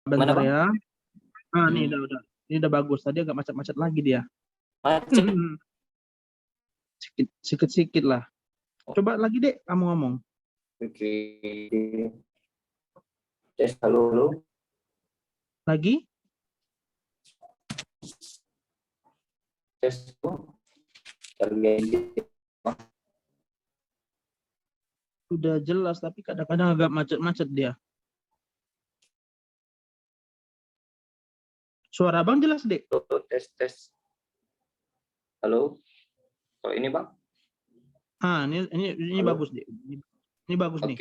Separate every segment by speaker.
Speaker 1: Mana
Speaker 2: Bentar
Speaker 1: Bang?
Speaker 2: ya. Ini udah. Ini udah bagus. Tadi agak macet-macet lagi dia.
Speaker 1: Macet.
Speaker 2: Sikit-sikit lah. Coba lagi Dek, kamu ngomong.
Speaker 1: Oke. Tes halo.
Speaker 2: Lagi?
Speaker 1: Tes lagi.
Speaker 2: Udah jelas, tapi kadang-kadang agak macet-macet dia. Suara Bang jelas, Dek?
Speaker 1: Tes. Halo. Kalau ini Bang?
Speaker 2: Ini bagus, Dek. Ini bagus nih.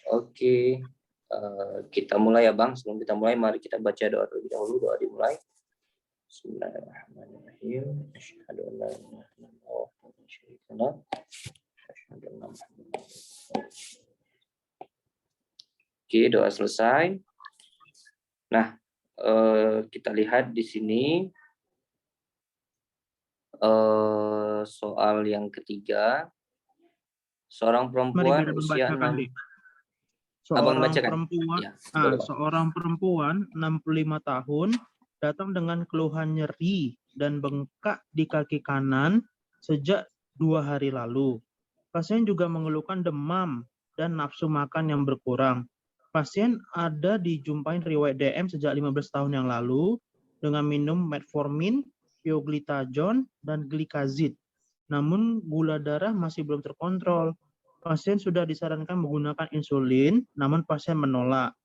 Speaker 1: Oke. Kita mulai ya Bang. Sebelum kita mulai, mari kita baca doa terlebih dahulu. Doa dimulai. Bismillahirrahmanirrahim. Asyhadu an la ilaha illallah wa asyhadu anna Muhammadan. Oke, doa selesai. Nah, kita lihat di sini soal yang ketiga. Seorang perempuan usia 6.
Speaker 2: Seorang perempuan 65 tahun datang dengan keluhan nyeri dan bengkak di kaki kanan sejak 2 hari lalu. Pasien juga mengeluhkan demam dan nafsu makan yang berkurang. Pasien ada dijumpai riwayat DM sejak 15 tahun yang lalu dengan minum metformin, pioglitazone, dan glikazid. Namun gula darah masih belum terkontrol. Pasien sudah disarankan menggunakan insulin, namun pasien menolak.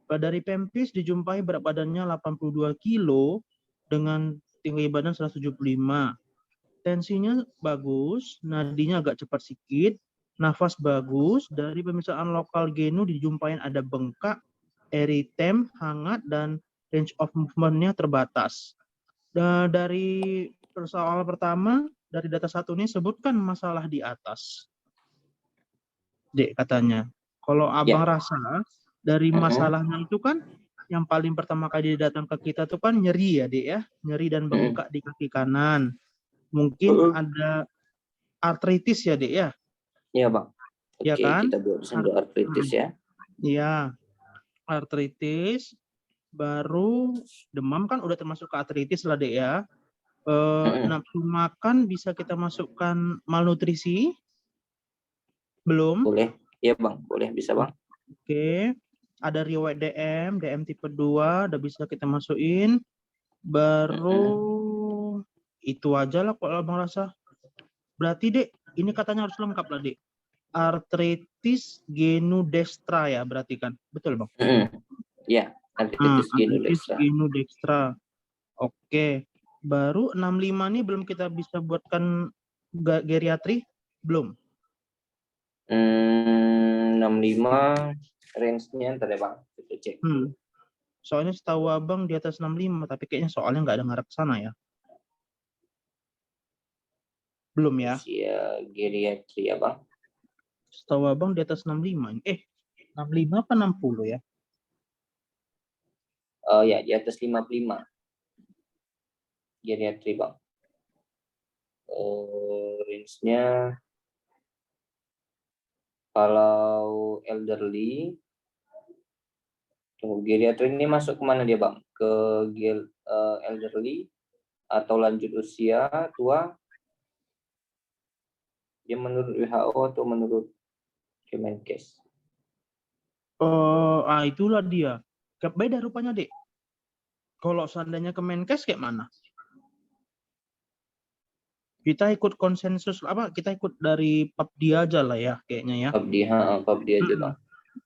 Speaker 2: Dari Pempis dijumpai berat badannya 82 kilo dengan tinggi badan 175. Tensinya bagus, nadinya agak cepat sedikit, nafas bagus. Dari pemeriksaan lokal genu dijumpai ada bengkak, eritem, hangat, dan range of movement-nya terbatas. Dari soal pertama, dari data 1 ini sebutkan masalah di atas. Dek katanya. Kalau Abang rasa dari masalahnya itu kan yang paling pertama kali datang ke kita tuh kan nyeri ya, Dek ya. Nyeri dan bengkak di kaki kanan. Mungkin ada artritis ya, Dek ya?
Speaker 1: Iya, Bang.
Speaker 2: Ya kan?
Speaker 1: Kita buat artritis ya.
Speaker 2: Iya. Artritis, baru demam kan udah termasuk ke artritis lah, Dek ya. Nafsu makan bisa kita masukkan malnutrisi? Belum?
Speaker 1: Boleh. Iya, Bang. Boleh, bisa, Bang.
Speaker 2: Oke. Ada riwayat DM tipe 2, udah bisa kita masukin. Baru itu aja lah kalau Abang rasa. Berarti, Dek, ini katanya harus lengkap lah, Dek. Artritis genudextra ya, berarti kan? Betul, Bang?
Speaker 1: Iya, artritis
Speaker 2: genudextra. Oke. Baru 65 nih belum kita bisa buatkan geriatri? Belum?
Speaker 1: 65 range-nya ntar ya Bang, kita cek.
Speaker 2: Soalnya setahu Abang di atas 65, tapi kayaknya soalnya nggak ada ngarep sana ya. Belum ya?
Speaker 1: Usia geriatri ya Bang.
Speaker 2: Setahu Abang di atas 65. 65 apa 60 ya?
Speaker 1: Ya, di atas 55. Geriatri Bang. Range-nya kalau elderly, geriatri ini masuk kemana dia Bang? Ke elderly atau lanjut usia tua? Dia menurut WHO atau menurut Kemenkes?
Speaker 2: Itulah dia. Beda rupanya, Dek. Kalau seandainya Kemenkes kayak mana? Kita ikut konsensus kita ikut dari PAPDI aja lah ya kayaknya ya.
Speaker 1: PAPDI aja Bang.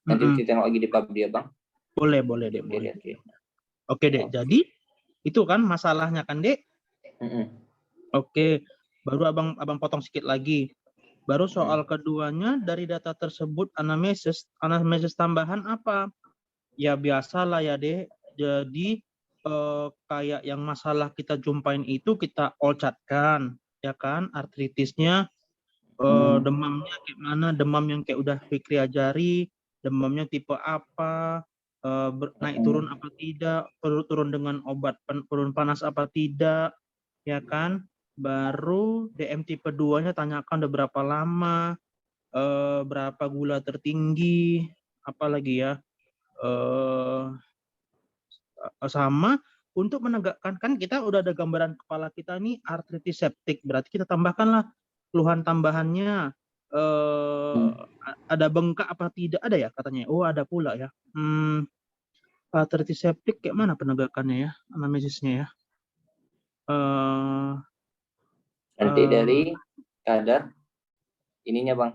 Speaker 1: Nanti kita tengok lagi di PAPDI ya Bang.
Speaker 2: Boleh Dek. Boleh. Oke Dek, jadi itu kan masalahnya kan Dek. Oke, baru abang potong sedikit lagi. Baru soal keduanya, dari data tersebut anamnesis tambahan apa? Ya biasalah ya Dek. Jadi kayak yang masalah kita jumpain itu kita olcatkan, ya kan? Artritisnya, demamnya kayak mana? Demam yang kayak udah Fikri ajari, demamnya tipe apa? Naik turun apa tidak? Turun dengan obat turun panas apa tidak? Ya kan? Baru DM tipe 2-nya tanyakan udah berapa lama, berapa gula tertinggi, apalagi ya, Sama untuk menegakkan, kan kita udah ada gambaran kepala kita nih artritis septik, berarti kita tambahkanlah keluhan tambahannya, ada bengkak apa tidak, ada ya katanya. Oh ada pula ya. Artritis septik kayak mana penegakannya ya, anamnesisnya ya.
Speaker 1: Nanti dari kadar ininya Bang,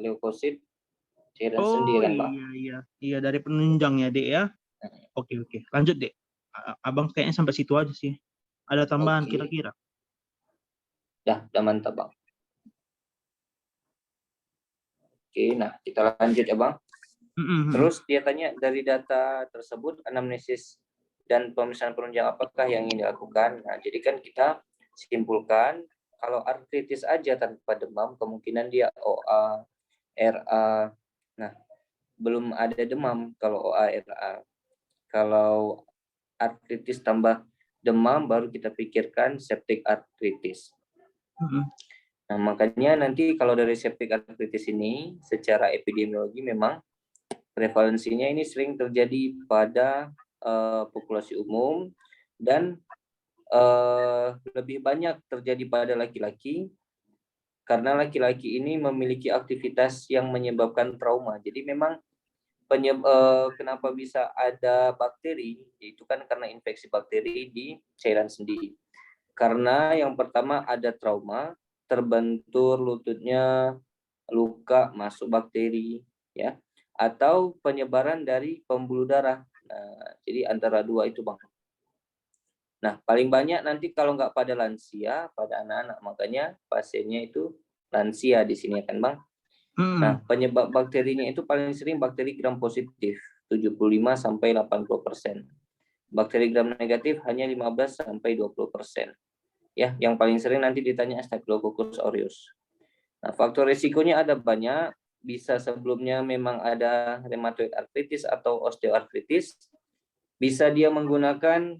Speaker 1: leukosit cairan sendi
Speaker 2: Oh
Speaker 1: kan Bang.
Speaker 2: iya dari penunjang ya Dek ya. Oke, lanjut Dek. Abang kayaknya sampai situ aja sih. Ada tambahan
Speaker 1: Oke.
Speaker 2: kira-kira?
Speaker 1: Udah mantap Bang. Oke, nah kita lanjut ya Bang. Terus dia tanya dari data tersebut anamnesis dan pemeriksaan penunjang apakah yang ingin dilakukan. Nah, jadi kan kita simpulkan kalau artritis aja tanpa demam kemungkinan dia OA, RA. Nah, belum ada demam kalau OA, RA. Kalau artritis tambah demam baru kita pikirkan septic artritis. Nah, makanya nanti kalau dari septic artritis ini secara epidemiologi memang prevalensinya ini sering terjadi pada populasi umum dan lebih banyak terjadi pada laki-laki karena laki-laki ini memiliki aktivitas yang menyebabkan trauma. Jadi memang kenapa bisa ada bakteri itu kan karena infeksi bakteri di cairan sendi. Karena yang pertama ada trauma, terbentur lututnya, luka masuk bakteri ya, atau penyebaran dari pembuluh darah. Nah, jadi antara dua itu Bang. Nah, paling banyak nanti kalau nggak pada lansia, pada anak-anak, makanya pasiennya itu lansia di sini kan Bang. Nah, penyebab bakterinya itu paling sering bakteri gram positif, 75 sampai 80%. Bakteri gram negatif hanya 15 sampai 20%. Ya, yang paling sering nanti ditanya Staphylococcus aureus. Nah, faktor risikonya ada banyak, bisa sebelumnya memang ada rheumatoid arthritis atau osteoartritis, bisa dia menggunakan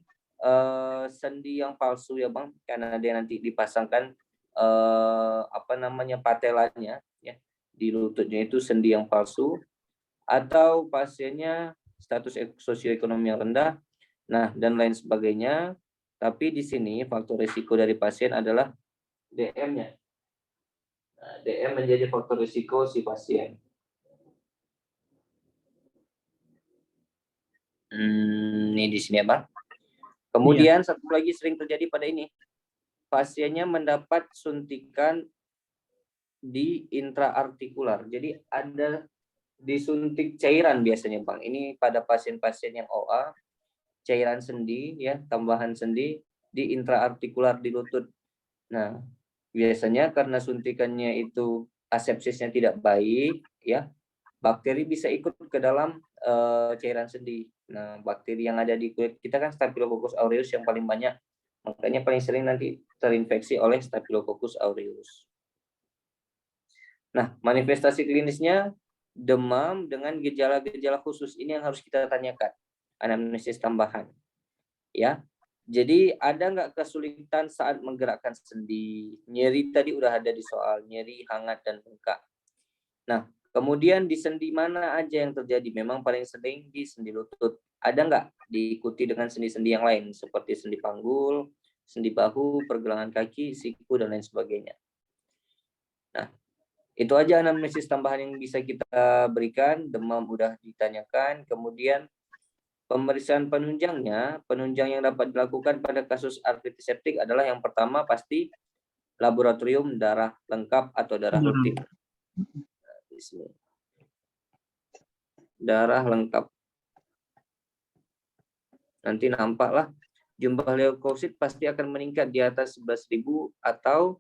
Speaker 1: sendi yang palsu ya Bang, karena dia nanti dipasangkan patelanya ya di lututnya itu sendi yang palsu, atau pasiennya status sosioekonomi yang rendah, nah dan lain sebagainya. Tapi di sini faktor risiko dari pasien adalah DM-nya. Nah, DM menjadi faktor risiko si pasien. Ini di sini ya Bang. Kemudian satu lagi sering terjadi pada ini, pasiennya mendapat suntikan di intraartikular. Jadi ada disuntik cairan biasanya Bang. Ini pada pasien-pasien yang OA, cairan sendi ya, tambahan sendi di intraartikular di lutut. Nah, biasanya karena suntikannya itu asepsisnya tidak baik ya, bakteri bisa ikut ke dalam cairan sendi. Nah, bakteri yang ada di kulit kita kan Staphylococcus aureus yang paling banyak. Makanya paling sering nanti terinfeksi oleh Staphylococcus aureus. Nah, manifestasi klinisnya demam dengan gejala-gejala khusus ini yang harus kita tanyakan. Anamnesis tambahan. Ya. Jadi ada nggak kesulitan saat menggerakkan sendi? Nyeri tadi udah ada di soal, nyeri, hangat, dan bengkak. Nah, kemudian di sendi mana aja yang terjadi? Memang paling sering di sendi lutut. Ada nggak diikuti dengan sendi-sendi yang lain seperti sendi panggul, sendi bahu, pergelangan kaki, siku, dan lain sebagainya. Nah, itu aja anamnesis tambahan yang bisa kita berikan. Demam udah ditanyakan. Kemudian pemeriksaan penunjangnya, penunjang yang dapat dilakukan pada kasus artritis septik adalah yang pertama pasti laboratorium darah lengkap atau darah rutin. Darah lengkap. Nanti nampaklah jumlah leukosit pasti akan meningkat di atas 11.000 atau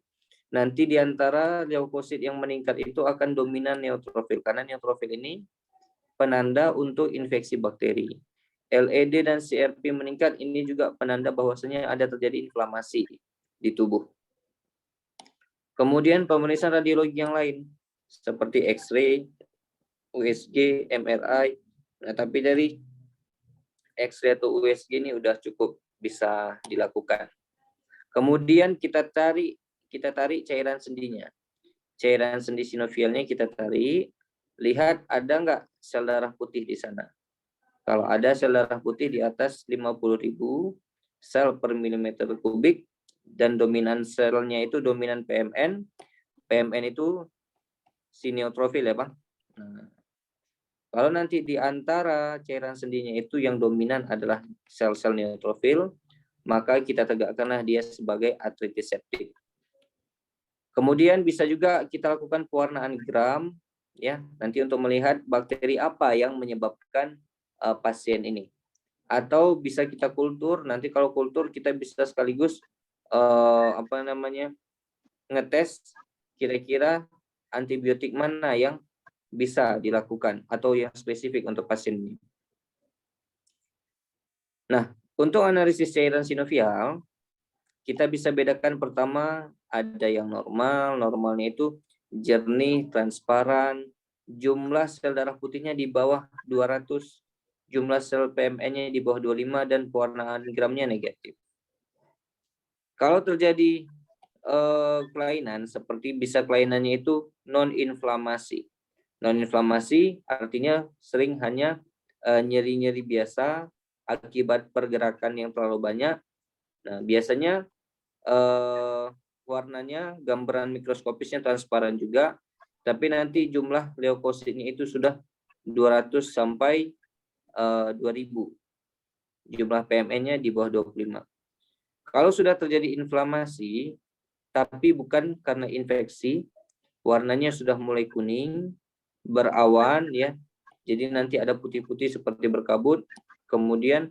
Speaker 1: nanti di antara leukosit yang meningkat itu akan dominan neutrofil karena neutrofil ini penanda untuk infeksi bakteri. LED dan CRP meningkat ini juga penanda bahwasanya ada terjadi inflamasi di tubuh. Kemudian pemeriksaan radiologi yang lain seperti X-ray, USG, MRI. Nah, tapi dari X-ray atau USG ini udah cukup bisa dilakukan. Kemudian kita tarik cairan sendinya. Cairan sendi sinovialnya kita tarik, lihat ada nggak sel darah putih di sana. Kalau ada sel darah putih di atas 50.000 sel per milimeter kubik dan dominan selnya itu dominan PMN. PMN itu si neutrofil ya, Bang. Nah, kalau nanti di antara cairan sendinya itu yang dominan adalah sel-sel neutrofil, maka kita tegakkanlah dia sebagai artritis septik. Kemudian bisa juga kita lakukan pewarnaan gram, ya, nanti untuk melihat bakteri apa yang menyebabkan pasien ini. Atau bisa kita kultur, nanti kalau kultur kita bisa sekaligus ngetes kira-kira antibiotik mana yang bisa dilakukan atau yang spesifik untuk pasien ini. Nah, untuk analisis cairan sinovial, kita bisa bedakan pertama ada yang normal, normalnya itu jernih, transparan, jumlah sel darah putihnya di bawah 200, jumlah sel PMN-nya di bawah 25, dan pewarnaan gramnya negatif. Kalau terjadi kelainan, seperti bisa kelainannya itu non-inflamasi. Non-inflamasi artinya sering hanya nyeri-nyeri biasa akibat pergerakan yang terlalu banyak. Nah, biasanya warnanya, gambaran mikroskopisnya transparan juga, tapi nanti jumlah leukositnya itu sudah 200 sampai 2000. Jumlah PMN-nya di bawah 25. Kalau sudah terjadi inflamasi, tapi bukan karena infeksi, warnanya sudah mulai kuning, berawan, ya. Jadi nanti ada putih-putih seperti berkabut. Kemudian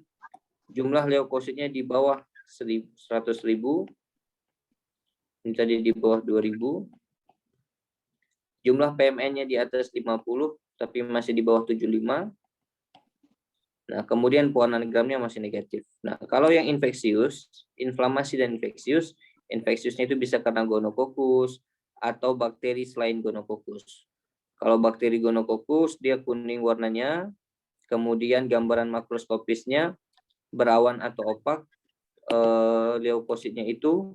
Speaker 1: jumlah leukositnya di bawah 100.000, ini tadi di bawah 2000. Jumlah PMN-nya di atas 50, tapi masih di bawah 75. Nah, kemudian pewarnaan gramnya masih negatif. Nah, kalau yang infeksius, inflamasi dan infeksius, infeksiusnya itu bisa karena gonokokus atau bakteri selain gonokokus. Kalau bakteri gonokokus, dia kuning warnanya, kemudian gambaran makroskopisnya berawan atau opak, leukositnya itu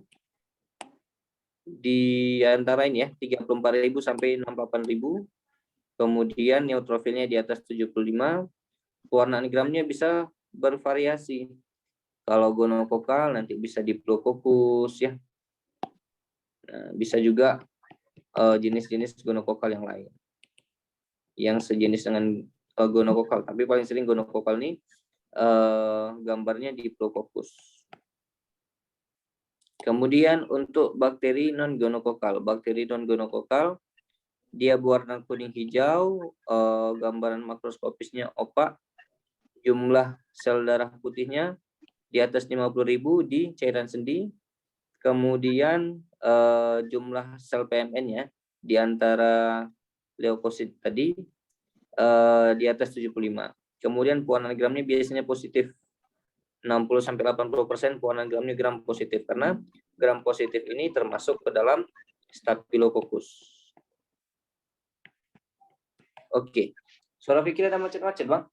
Speaker 1: di antara ini ya, 34.000 sampai 68.000, kemudian neutrofilnya di atas 75, pewarnaan gramnya bisa bervariasi. Kalau gonokokal nanti bisa diplococcus, ya. Nah, bisa juga jenis-jenis gonokokal yang lain yang sejenis dengan gonokokal, tapi paling sering gonokokal ini gambarnya diplococcus. Kemudian untuk bakteri non gonokokal, dia berwarna kuning hijau, gambaran makroskopisnya opak, jumlah sel darah putihnya di atas 50.000 di cairan sendi, kemudian jumlah sel PMN-nya di antara leukosit tadi di atas 75. Kemudian pewarnaan gramnya biasanya positif, 60-80% pewarnaan gramnya gram positif, karena gram positif ini termasuk ke dalam Staphylococcus. Oke. Suara Fikri ada macet-macet, Bang?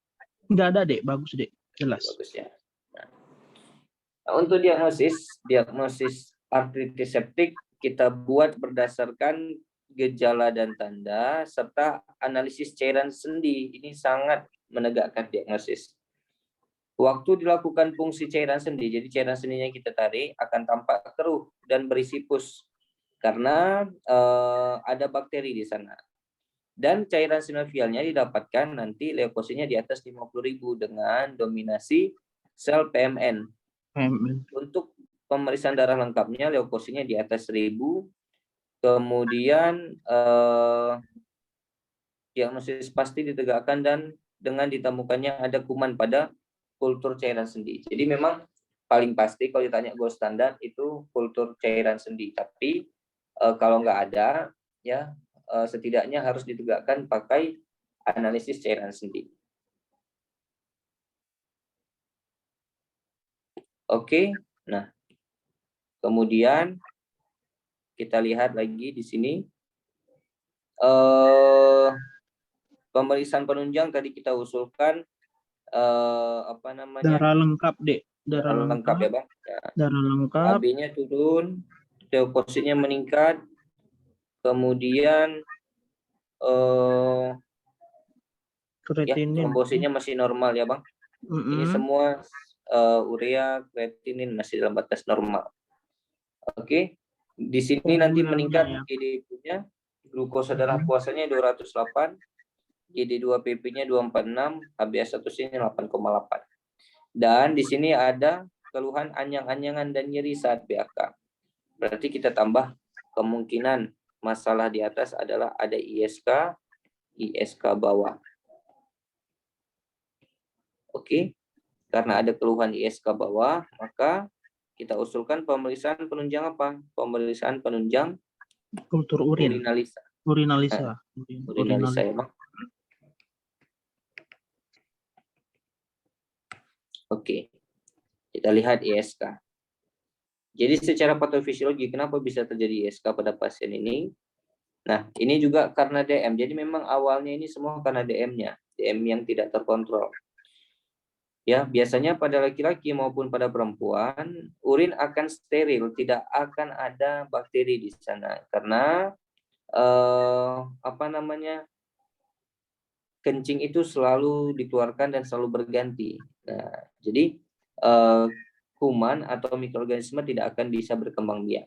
Speaker 2: Enggak ada, Dek. Bagus, Dek. Jelas.
Speaker 1: Bagus ya. Nah, untuk diagnosis artritis septik kita buat berdasarkan gejala dan tanda serta analisis cairan sendi. Ini sangat menegakkan diagnosis. Waktu dilakukan fungsi cairan sendi, jadi cairan sendinya kita tarik akan tampak keruh dan berisi pus karena ada bakteri di sana. Dan cairan sinovialnya didapatkan nanti leukositnya di atas 50.000 dengan dominasi sel PMN. Untuk pemeriksaan darah lengkapnya leukositnya di atas 1000. Kemudian diagnosis pasti ditegakkan dan dengan ditemukannya ada kuman pada kultur cairan sendi. Jadi memang paling pasti kalau ditanya gold standar itu kultur cairan sendi. Tapi kalau nggak ada, ya setidaknya harus ditegakkan pakai analisis cairan sendi. Oke, nah kemudian kita lihat lagi di sini pemeriksaan penunjang tadi kita usulkan
Speaker 2: darah lengkap, Dek.
Speaker 1: Darah lengkap ya, Bang. Ya.
Speaker 2: Darah lengkap.
Speaker 1: AB-nya turun, leukositnya meningkat, kemudian
Speaker 2: kreatinin
Speaker 1: trombositnya masih normal ya, Bang. Ini semua urea, kreatinin masih dalam batas normal. Oke. Di sini nanti meningkat GD-nya, glukosa darah puasanya 208, GD2-PP-nya 246, HbA1c-nya 8,8. Dan di sini ada keluhan anyang-anyangan dan nyeri saat BAK. Berarti kita tambah kemungkinan masalah di atas adalah ada ISK bawah. Oke, karena ada keluhan ISK bawah, maka kita usulkan pemeriksaan penunjang apa? Pemeriksaan penunjang
Speaker 2: kultur urin.
Speaker 1: Urinalisa ya, Bang. Oke, kita lihat ISK. Jadi secara patofisiologi, kenapa bisa terjadi ISK pada pasien ini? Nah, ini juga karena DM. Jadi memang awalnya ini semua karena DM-nya. DM yang tidak terkontrol. Ya, biasanya pada laki-laki maupun pada perempuan, urin akan steril, tidak akan ada bakteri di sana. Karena, kencing itu selalu dikeluarkan dan selalu berganti. Nah, jadi kuman atau mikroorganisme tidak akan bisa berkembang biak.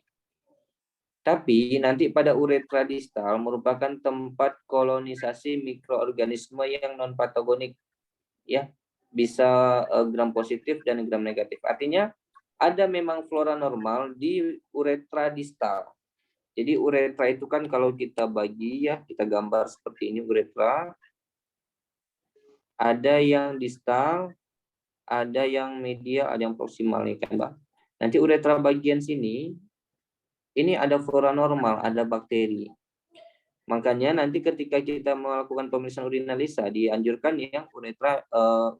Speaker 1: Tapi nanti pada uretra distal merupakan tempat kolonisasi mikroorganisme yang non patogenik, ya, bisa gram positif dan gram negatif. Artinya ada memang flora normal di uretra distal. Jadi uretra itu kan kalau kita bagi, ya, kita gambar seperti ini uretra. Ada yang distal, ada yang medial, ada yang proksimal nih kan, Bang. Nanti uretra bagian sini, ini ada flora normal, ada bakteri. Makanya nanti ketika kita melakukan pemeriksaan urinalisa, dianjurkan yang uretra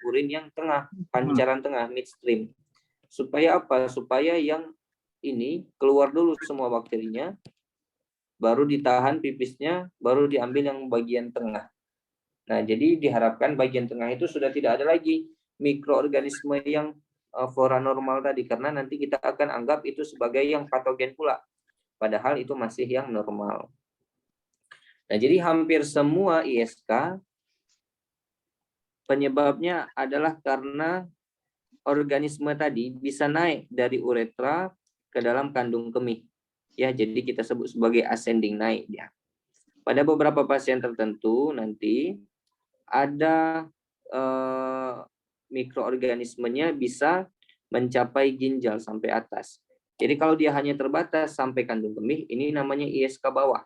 Speaker 1: urin yang tengah, pancaran tengah, midstream. Supaya apa? Supaya yang ini keluar dulu semua bakterinya, baru ditahan pipisnya, baru diambil yang bagian tengah. Nah, jadi diharapkan bagian tengah itu sudah tidak ada lagi mikroorganisme yang flora normal tadi, karena nanti kita akan anggap itu sebagai yang patogen pula, padahal itu masih yang normal. Nah, jadi hampir semua ISK penyebabnya adalah karena organisme tadi bisa naik dari uretra ke dalam kandung kemih. Ya, jadi kita sebut sebagai ascending, naik ya. Pada beberapa pasien tertentu nanti ada mikroorganismenya bisa mencapai ginjal sampai atas. Jadi kalau dia hanya terbatas sampai kandung kemih, ini namanya ISK bawah.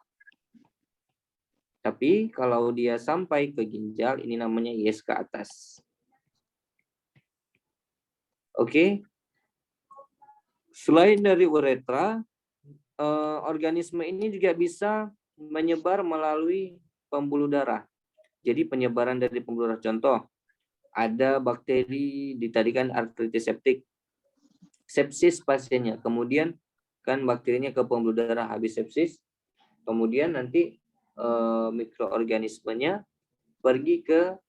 Speaker 1: Tapi kalau dia sampai ke ginjal, ini namanya ISK atas. Oke. Selain dari uretra, organisme ini juga bisa menyebar melalui pembuluh darah. Jadi penyebaran dari pembuluh darah, contoh, ada bakteri tadi kan artritis septik, sepsis pasiennya, kemudian kan bakterinya ke pembuluh darah, habis sepsis, kemudian nanti mikroorganismenya pergi ke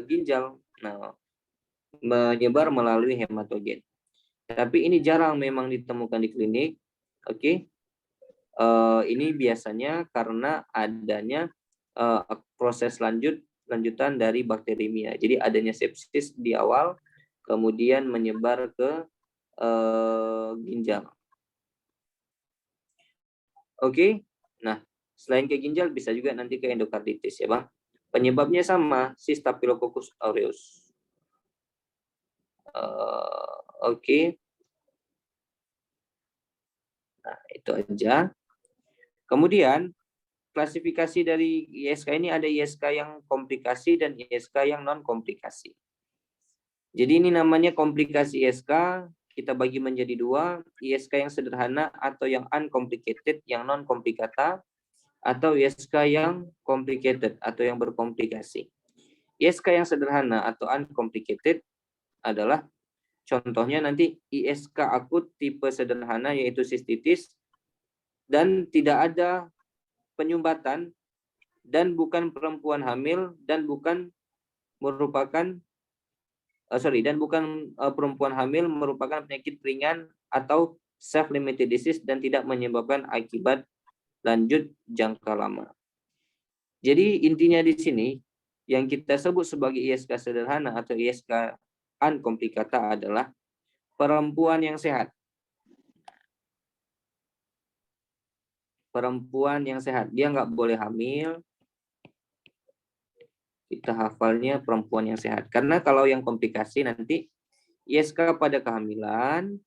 Speaker 1: ginjal, nah menyebar melalui hematogen. Tapi ini jarang memang ditemukan di klinik, oke. Ini biasanya karena adanya proses lanjutan dari bakterimia. Jadi adanya sepsis di awal, kemudian menyebar ke ginjal. Oke, nah selain ke ginjal bisa juga nanti ke endokarditis ya, Bang. Penyebabnya sama, si Staphylococcus aureus. Oke. Nah, itu aja. Kemudian klasifikasi dari ISK ini ada ISK yang komplikasi dan ISK yang non komplikasi. Jadi ini namanya komplikasi ISK, kita bagi menjadi dua, ISK yang sederhana atau yang uncomplicated, yang non komplikata, atau ISK yang complicated atau yang berkomplikasi. ISK yang sederhana atau uncomplicated adalah contohnya nanti ISK akut tipe sederhana yaitu sistitis dan tidak ada penyumbatan dan bukan perempuan hamil dan bukan merupakan perempuan hamil merupakan penyakit ringan atau self-limited disease dan tidak menyebabkan akibat lanjut jangka lama. Jadi intinya di sini yang kita sebut sebagai ISK sederhana atau ISK komplikata adalah perempuan yang sehat. Perempuan yang sehat, dia nggak boleh hamil. Kita hafalnya perempuan yang sehat. Karena kalau yang komplikasi nanti ISK pada kehamilan,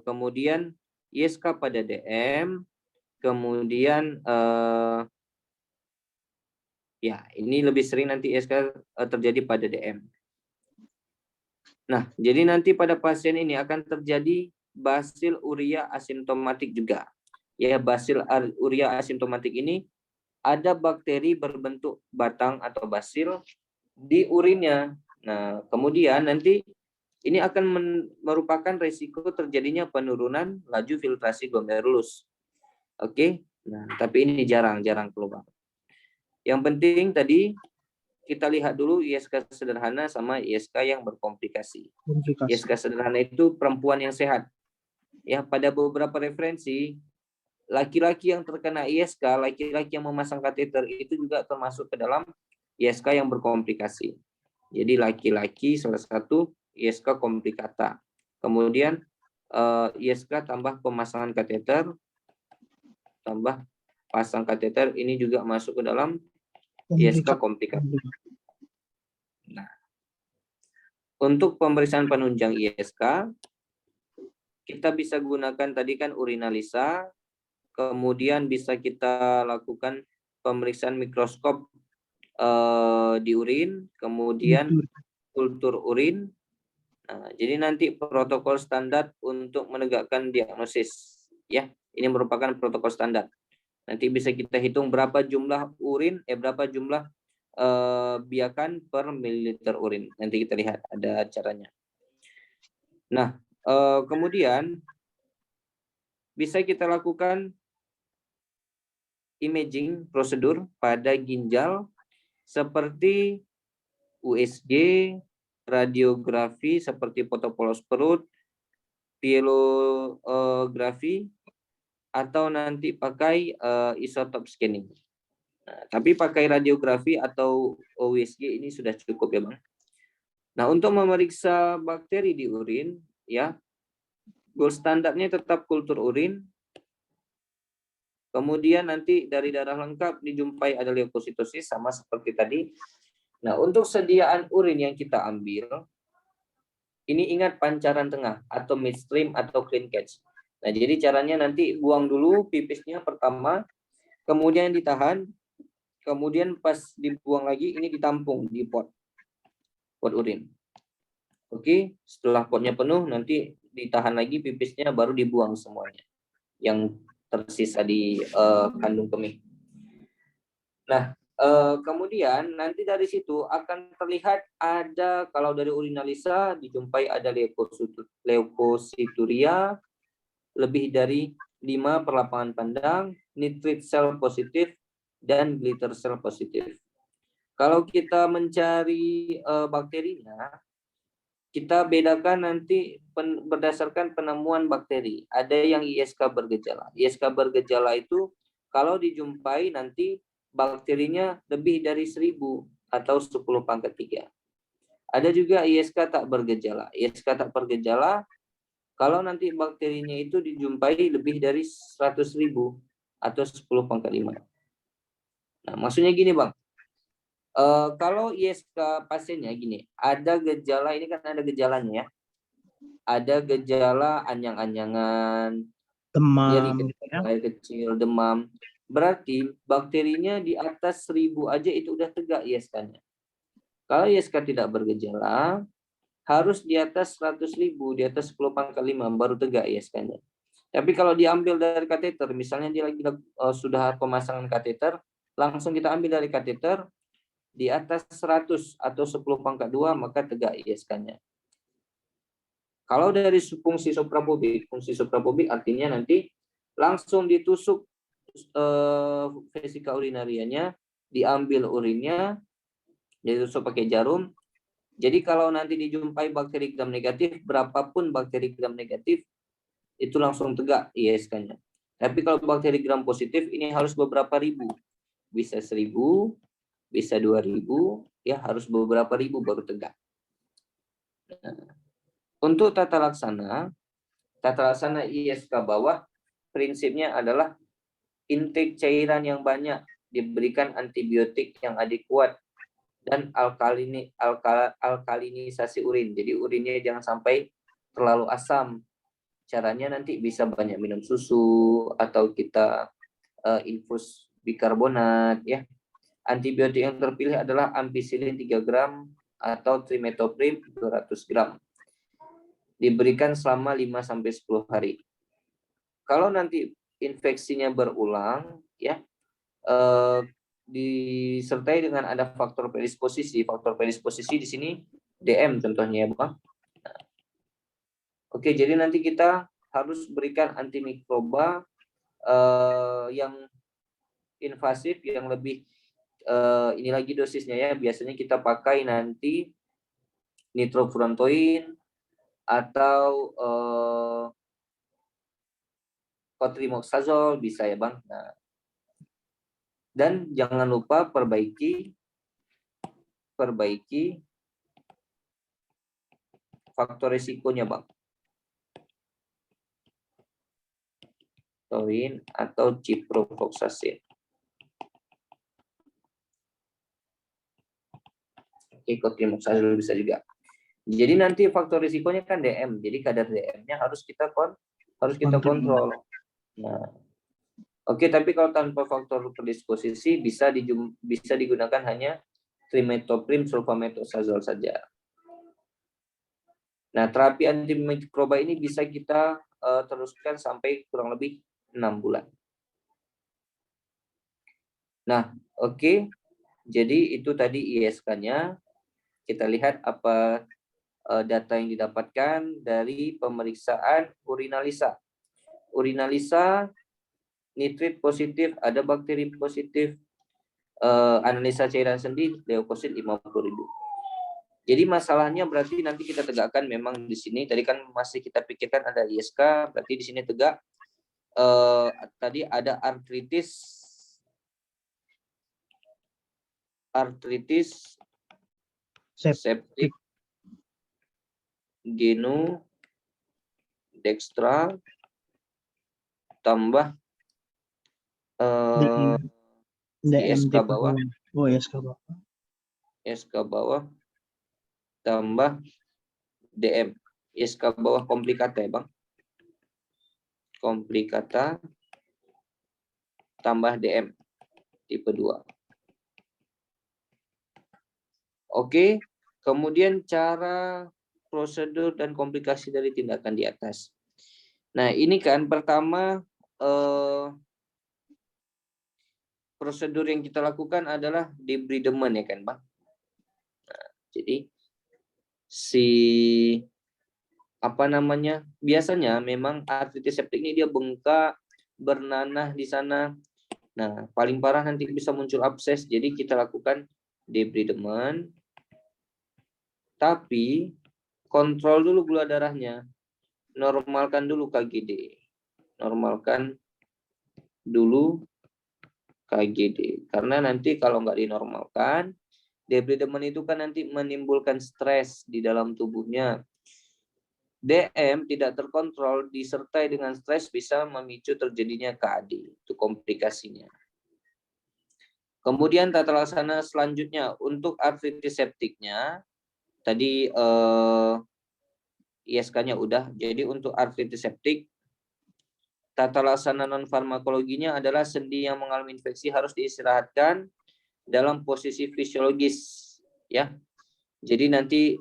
Speaker 1: kemudian ISK pada DM, kemudian ya ini lebih sering nanti ISK terjadi pada DM. Nah, jadi nanti pada pasien ini akan terjadi basil urea asimptomatik juga. Ya, basil urea asimptomatik ini ada bakteri berbentuk batang atau basil di urinnya. Nah, kemudian nanti ini akan merupakan risiko terjadinya penurunan laju filtrasi glomerulus. Oke, nah tapi ini jarang keluar. Yang penting tadi kita lihat dulu ISK sederhana sama ISK yang berkomplikasi. ISK sederhana itu perempuan yang sehat. Ya, pada beberapa referensi laki-laki yang terkena ISK, laki-laki yang memasang kateter itu juga termasuk ke dalam ISK yang berkomplikasi. Jadi laki-laki salah satu ISK komplikata. Kemudian ISK tambah pemasangan kateter, tambah pasang kateter, ini juga masuk ke dalam ISK komplikata. Nah, untuk pemeriksaan penunjang ISK, kita bisa gunakan tadi kan urinalisa, kemudian bisa kita lakukan pemeriksaan mikroskop di urin, kemudian kultur urin. Nah, jadi nanti protokol standar untuk menegakkan diagnosis, ya. Ini merupakan protokol standar. Nanti bisa kita hitung berapa jumlah urin, berapa jumlah biakan per mililiter urin. Nanti kita lihat ada caranya. Nah, kemudian bisa kita lakukan imaging prosedur pada ginjal seperti USG, radiografi seperti foto polos perut, pilografi, atau nanti pakai isotop scanning. Nah, tapi pakai radiografi atau USG ini sudah cukup ya Bang. Nah, untuk memeriksa bakteri di urin, ya, gold standarnya tetap kultur urin. Kemudian nanti dari darah lengkap dijumpai ada leukositosis sama seperti tadi. Nah, untuk sediaan urin yang kita ambil, ini ingat pancaran tengah atau midstream atau clean catch. Nah, jadi caranya nanti buang dulu pipisnya pertama, kemudian ditahan, kemudian pas dibuang lagi ini ditampung di pot urin. Oke, setelah potnya penuh nanti ditahan lagi pipisnya baru dibuang semuanya yang tersisa di kandung kemih. Nah, kemudian nanti dari situ akan terlihat ada, kalau dari urinalisa dijumpai ada leukosituria lebih dari 5 per lapangan pandang, nitrit sel positif, dan glitter sel positif. Kalau kita mencari bakterinya, kita bedakan nanti berdasarkan penemuan bakteri. Ada yang ISK bergejala. ISK bergejala itu kalau dijumpai nanti bakterinya lebih dari 1000 atau 10 pangkat 3. Ada juga ISK tak bergejala. ISK tak bergejala kalau nanti bakterinya itu dijumpai lebih dari 100.000 atau 10 pangkat 5. Nah, maksudnya gini Bang. Kalau ISK pasiennya gini, ada gejala, ini kan ada gejalanya ya. Ada gejala anyang-anyangan, nyeri air kecil, demam. Berarti bakterinya di atas 1000 aja itu udah tegak ISK-nya. Kalau ISK tidak bergejala, harus di atas 100.000, di atas 10 pangkat 5 baru tegak ISK-nya. Tapi kalau diambil dari kateter, misalnya dia lagi sudah pemasangan kateter, langsung kita ambil dari kateter, di atas 100 atau 10 pangkat 2 maka tegak ISK-nya. Kalau dari fungsi suprapubik artinya nanti langsung ditusuk vesika urinarianya, diambil urinnya, ditusuk pakai jarum. Jadi kalau nanti dijumpai bakteri gram negatif, berapapun bakteri gram negatif, itu langsung tegak ISK-nya. Tapi kalau bakteri gram positif, ini harus beberapa ribu. Bisa 1000, bisa 2000, ya harus beberapa ribu baru tegak. Untuk tata laksana ISK bawah prinsipnya adalah intake cairan yang banyak, diberikan antibiotik yang adekuat, dan alkalinisasi urin. Jadi urinnya jangan sampai terlalu asam. Caranya nanti bisa banyak minum susu atau kita infus bikarbonat ya. Antibiotik yang terpilih adalah ampicillin 3 gram atau trimethoprim 200 gram. Diberikan selama 5-10 hari. Kalau nanti infeksinya berulang ya, disertai dengan ada faktor predisposisi. Faktor predisposisi di sini DM contohnya ya, Bang. Oke, jadi nanti kita harus berikan antimikroba yang invasif, yang lebih ini lagi dosisnya ya. Biasanya kita pakai nanti nitrofurantoin atau cotrimoxazole bisa ya, Bang. Nah, dan jangan lupa perbaiki faktor risikonya, Bang. Toin atau ciprofloxacin. Cotrimoxazole bisa juga. Jadi nanti faktor risikonya kan DM. Jadi kadar DM-nya harus kita kontrol. Nah, oke, tapi kalau tanpa faktor predisposisi bisa digunakan hanya trimethoprim sulfamethoxazole saja. Nah, terapi antimikroba ini bisa kita teruskan sampai kurang lebih 6 bulan. Nah, oke. Jadi itu tadi ISK-nya. Kita lihat apa data yang didapatkan dari pemeriksaan urinalisa. Urinalisa nitrit positif, ada bakteri positif, analisa cairan sendi, leukosit 50.000. Jadi masalahnya berarti nanti kita tegakkan memang di sini. Tadi kan masih kita pikirkan ada ISK, berarti di sini tegak. Tadi ada artritis septik genu dextra tambah ISK bawah.
Speaker 2: Oh, ISK bawah.
Speaker 1: ISK bawah tambah DM. ISK bawah komplikata ya, Bang. Komplikata tambah DM tipe 2. Oke, kemudian cara, prosedur, dan komplikasi dari tindakan di atas. Nah, ini kan pertama prosedur yang kita lakukan adalah debridement ya kan, Bang. Nah, jadi biasanya memang artritis septik ini dia bengkak, bernanah di sana. Nah, paling parah nanti bisa muncul abses. Jadi kita lakukan debridement. Tapi kontrol dulu gula darahnya. Normalkan dulu KGD. Normalkan dulu KGD. Karena nanti kalau nggak dinormalkan, debridement itu kan nanti menimbulkan stres di dalam tubuhnya. DM tidak terkontrol disertai dengan stres bisa memicu terjadinya KAD. Itu komplikasinya. Kemudian tata laksana selanjutnya untuk artritis septiknya, tadi ISK-nya udah. Jadi untuk artritis septik, tata laksana non farmakologinya adalah sendi yang mengalami infeksi harus diistirahatkan dalam posisi fisiologis, ya. Jadi nanti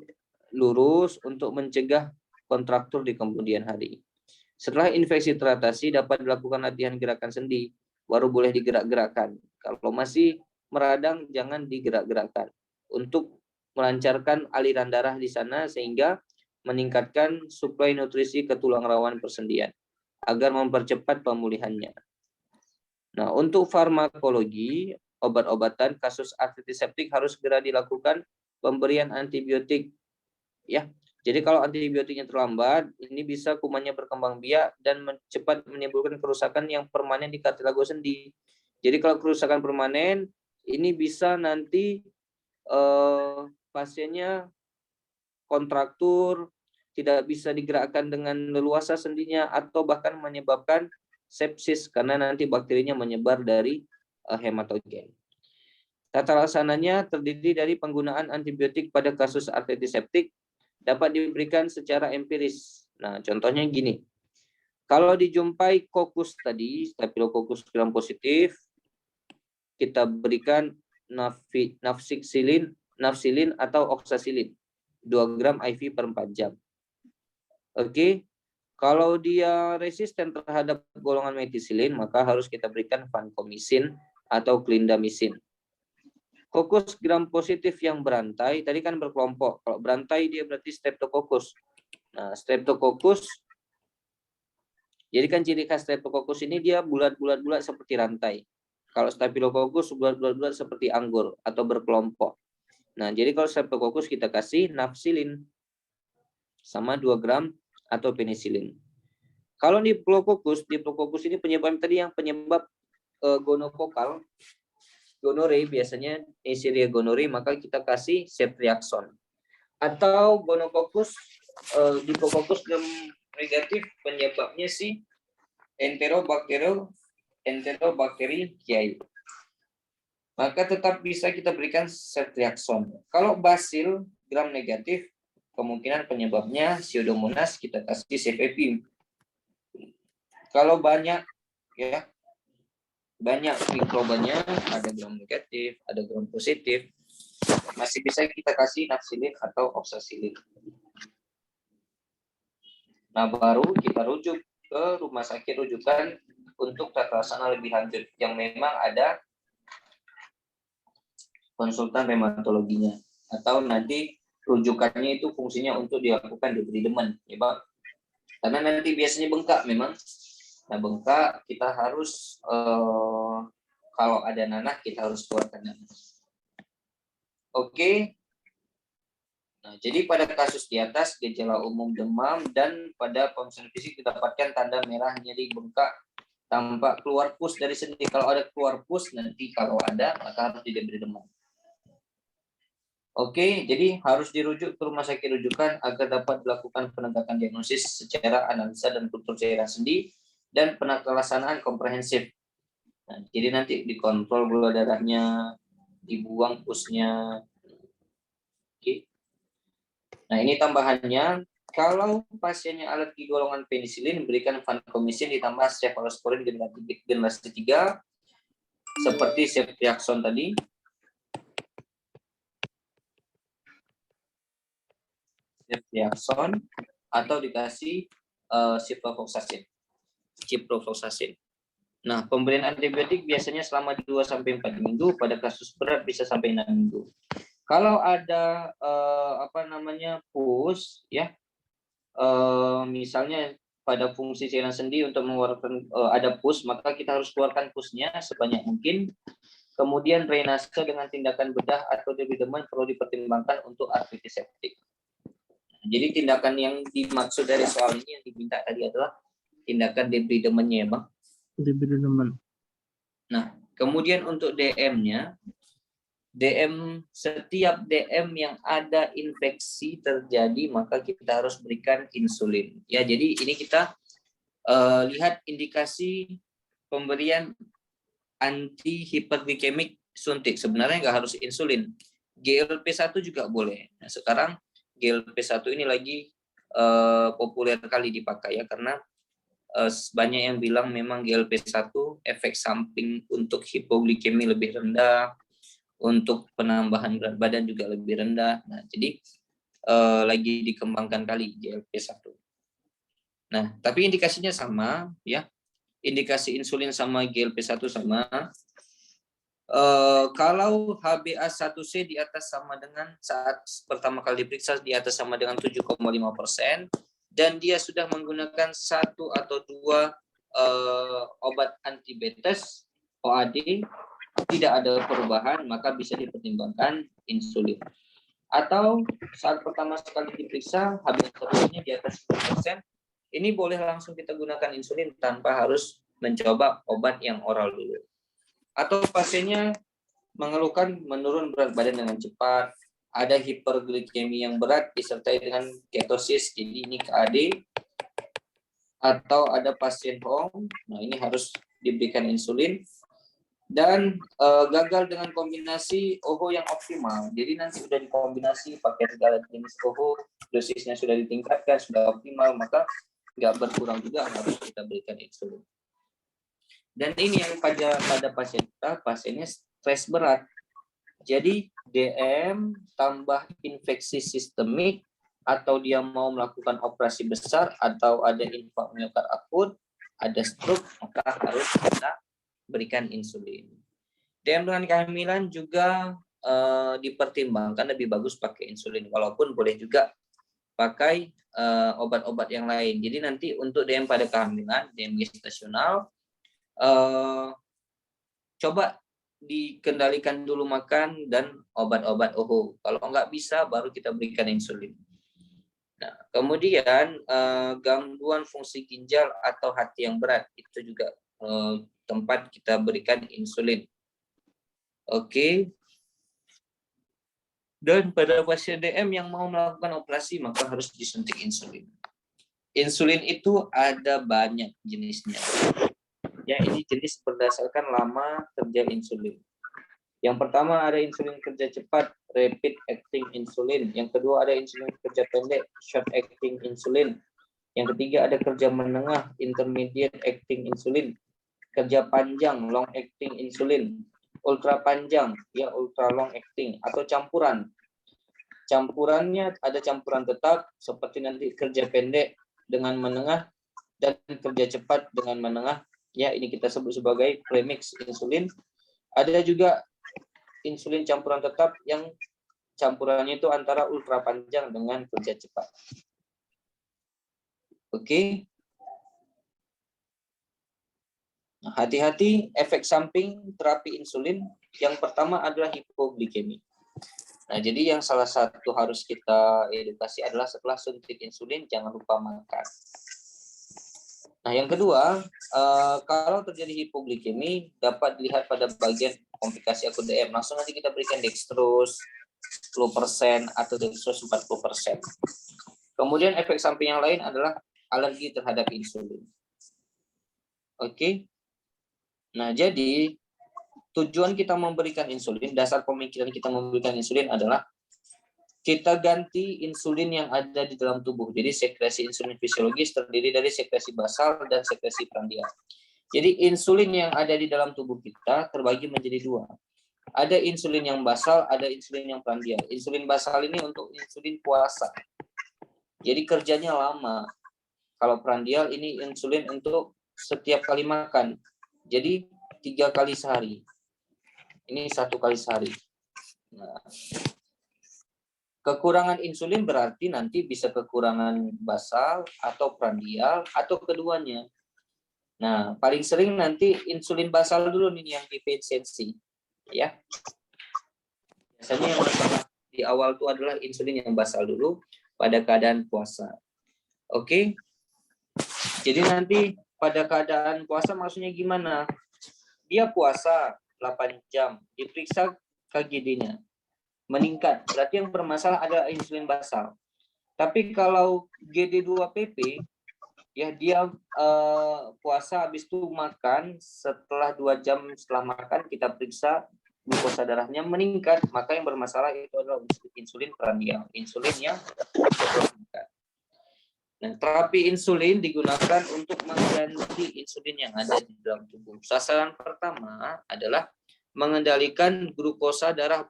Speaker 1: lurus untuk mencegah kontraktur di kemudian hari. Setelah infeksi teratasi dapat dilakukan latihan gerakan sendi, baru boleh digerak-gerakkan. Kalau masih meradang jangan digerak-gerakkan untuk melancarkan aliran darah di sana sehingga meningkatkan suplai nutrisi ke tulang rawan persendian agar mempercepat pemulihannya. Nah, untuk farmakologi, obat-obatan kasus artritis septik harus segera dilakukan pemberian antibiotik. Ya, jadi kalau antibiotiknya terlambat, ini bisa kumannya berkembang biak dan cepat menimbulkan kerusakan yang permanen di kartilago sendi. Jadi kalau kerusakan permanen, ini bisa nanti pasiennya kontraktur, tidak bisa digerakkan dengan leluasa sendinya, atau bahkan menyebabkan sepsis karena nanti bakterinya menyebar dari hematogen. Tata laksananya terdiri dari penggunaan antibiotik pada kasus artritis septik dapat diberikan secara empiris. Nah, contohnya gini. Kalau dijumpai kokus tadi, Staphylococcus gram positif, kita berikan nafsilin atau oksasilin 2 gram IV per 4 jam. Oke. Kalau dia resisten terhadap golongan metisilin, maka harus kita berikan vancomycin atau clindamycin. Kokus gram positif yang berantai, tadi kan berkelompok. Kalau berantai dia berarti streptococcus. Nah, streptococcus, jadi kan ciri khas streptococcus ini dia bulat-bulat seperti rantai. Kalau staphylococcus bulat-bulat seperti anggur atau berkelompok. Nah, jadi kalau streptococcus kita kasih nafsilin sama 2 gram atau penicillin. Kalau diplococcus ini penyebab tadi yang penyebab gonokokal, gonore biasanya Neisseria gonorrhoeae, maka kita kasih ceftriaxone. Atau gonococcus diplococcus gram negatif penyebabnya si Enterobacteriaceae. Maka tetap bisa kita berikan ceftriaxone. Kalau bacil gram negatif, kemungkinan penyebabnya Pseudomonas, kita kasih cefepime. Kalau banyak mikrobanya, ada gram negatif, ada gram positif, masih bisa kita kasih nafsilin atau oksasilin. Nah, baru kita rujuk ke rumah sakit rujukan untuk tata laksana lebih lanjut yang memang ada konsultan reumatologinya, atau nanti rujukannya itu fungsinya untuk dilakukan debridemen, ya Bang. Karena nanti biasanya bengkak memang. Nah, bengkak kita harus kalau ada nanah kita harus keluarkan nanah. Oke. Nah, jadi pada kasus di atas gejala umum demam dan pada pemeriksaan fisik didapatkan tanda merah, nyeri, bengkak, tampak keluar pus dari sendi. Kalau ada keluar pus, nanti kalau ada maka harus diberi demam. Oke, jadi harus dirujuk ke rumah sakit rujukan agar dapat dilakukan penegakan diagnosis secara analisa dan kultur cairan sendi dan pelaksanaan komprehensif. Nah, jadi nanti dikontrol gula darahnya, dibuang pusnya. Oke. Nah, ini tambahannya. Kalau pasiennya alergi golongan penisilin, berikan vancomycin ditambah cephalosporin generasi 3 seperti ceftriaxone tadi. Ceftriaxone atau dikasih ciprofloxacin. Nah, pemberian antibiotik biasanya selama 2-4 minggu, pada kasus berat bisa sampai 6 minggu. Kalau ada pus, ya, misalnya pada fungsi cairan sendi untuk mengeluarkan ada pus, maka kita harus keluarkan pusnya sebanyak mungkin. Kemudian drainase dengan tindakan bedah atau debridemen perlu dipertimbangkan untuk artritis septik. Jadi tindakan yang dimaksud dari soal ini yang diminta tadi adalah tindakan debridemennya, ya Bang. Debridemen. Nah, kemudian untuk DM-nya, setiap DM yang ada infeksi terjadi maka kita harus berikan insulin. Ya, jadi ini kita lihat indikasi pemberian anti hiperglikemik suntik. Sebenarnya nggak harus insulin. GLP-1 juga boleh. Nah, sekarang GLP-1 ini lagi populer kali dipakai ya, karena banyak yang bilang memang GLP-1 efek samping untuk hipoglikemi lebih rendah, untuk penambahan berat badan juga lebih rendah. Nah, jadi lagi dikembangkan kali GLP-1. Nah, tapi indikasinya sama ya. Indikasi insulin sama GLP-1 sama. Kalau HbA1c di atas sama dengan saat pertama kali diperiksa di atas sama dengan 7,5% dan dia sudah menggunakan 1 atau 2 obat antidiabetes OAD, tidak ada perubahan, maka bisa dipertimbangkan insulin. Atau saat pertama sekali diperiksa HbA1c-nya di atas 10%, ini boleh langsung kita gunakan insulin tanpa harus mencoba obat yang oral dulu. Atau pasiennya mengeluhkan menurun berat badan dengan cepat, ada hiperglikemi yang berat disertai dengan ketosis, jadi ini KAD, atau ada pasien home, nah ini harus diberikan insulin, dan gagal dengan kombinasi OHO yang optimal. Jadi nanti sudah dikombinasi pakai segala jenis OHO, dosisnya sudah ditingkatkan, sudah optimal, maka nggak berkurang juga harus kita berikan insulin. Dan ini yang pada pasien kita, pasiennya stres berat. Jadi DM tambah infeksi sistemik, atau dia mau melakukan operasi besar, atau ada infark miokard akut, ada stroke, maka harus kita berikan insulin. DM dengan kehamilan juga dipertimbangkan lebih bagus pakai insulin, walaupun boleh juga pakai obat-obat yang lain. Jadi nanti untuk DM pada kehamilan, DM gestasional, coba dikendalikan dulu makan dan obat-obat OHO. Kalau nggak bisa, baru kita berikan insulin. Nah, kemudian gangguan fungsi ginjal atau hati yang berat, itu juga tempat kita berikan insulin. Oke. Dan pada pasien DM yang mau melakukan operasi, maka harus disuntik insulin. Insulin itu ada banyak jenisnya. Ya, ini jenis berdasarkan lama kerja insulin. Yang pertama ada insulin kerja cepat, rapid acting insulin. Yang kedua ada insulin kerja pendek, short acting insulin. Yang ketiga ada kerja menengah, intermediate acting insulin. Kerja panjang, long acting insulin. Ultra panjang, ya ultra long acting, atau campuran. Campurannya ada campuran tetap seperti nanti kerja pendek dengan menengah dan kerja cepat dengan menengah. Ya, ini kita sebut sebagai premix insulin. Ada juga insulin campuran tetap yang campurannya itu antara ultra panjang dengan kerja cepat. Oke. Nah, hati-hati efek samping terapi insulin. Yang pertama adalah hipoglikemi. Nah, jadi yang salah satu harus kita edukasi adalah setelah suntik insulin jangan lupa makan. Nah, yang kedua, kalau terjadi hipoglikemi dapat dilihat pada bagian komplikasi akut DM. Langsung nanti kita berikan dextrose 10% atau dextrose 40%. Kemudian efek samping yang lain adalah alergi terhadap insulin. Oke. Nah, jadi tujuan kita memberikan insulin, dasar pemikiran kita memberikan insulin adalah kita ganti insulin yang ada di dalam tubuh. Jadi sekresi insulin fisiologis terdiri dari sekresi basal dan sekresi prandial. Jadi insulin yang ada di dalam tubuh kita terbagi menjadi dua. Ada insulin yang basal, ada insulin yang prandial. Insulin basal ini untuk insulin puasa. Jadi kerjanya lama. Kalau prandial ini insulin untuk setiap kali makan. Jadi 3 kali sehari. Ini 1 kali sehari. Nah, kekurangan insulin berarti nanti bisa kekurangan basal atau prandial atau keduanya. Nah, paling sering nanti insulin basal dulu nih yang defisiensi, ya. Biasanya yang masalah di awal itu adalah insulin yang basal dulu pada keadaan puasa. Oke. Jadi nanti pada keadaan puasa maksudnya gimana? Dia puasa 8 jam, diperiksa KGD-nya. Meningkat, berarti yang bermasalah ada insulin basal. Tapi kalau GD2PP, ya dia puasa habis itu makan, setelah 2 jam setelah makan kita periksa glukosa darahnya meningkat, maka yang bermasalah itu adalah insulin prandial, insulin yang meningkat. Nah, terapi insulin digunakan untuk mengganti insulin yang ada di dalam tubuh. Sasaran pertama adalah mengendalikan glukosa darah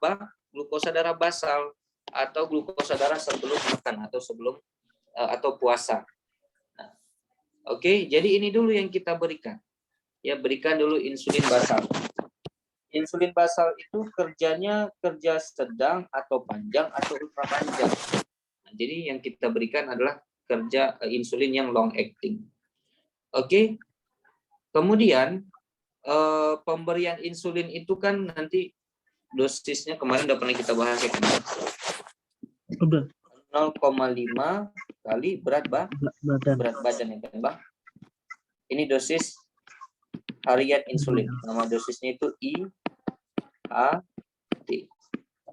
Speaker 1: basal atau glukosa darah sebelum makan atau sebelum atau puasa. Nah, oke, jadi ini dulu yang kita berikan. Ya, berikan dulu insulin basal. Insulin basal itu kerjanya kerja sedang atau panjang atau ultra panjang. Nah, jadi yang kita berikan adalah kerja insulin yang long acting. Oke. Kemudian pemberian insulin itu kan nanti dosisnya kemarin udah pernah kita bahas ya kan? 0,5 kali berat badan ya kan, Bang? Ini dosis harian insulin. Nama dosisnya itu IHT.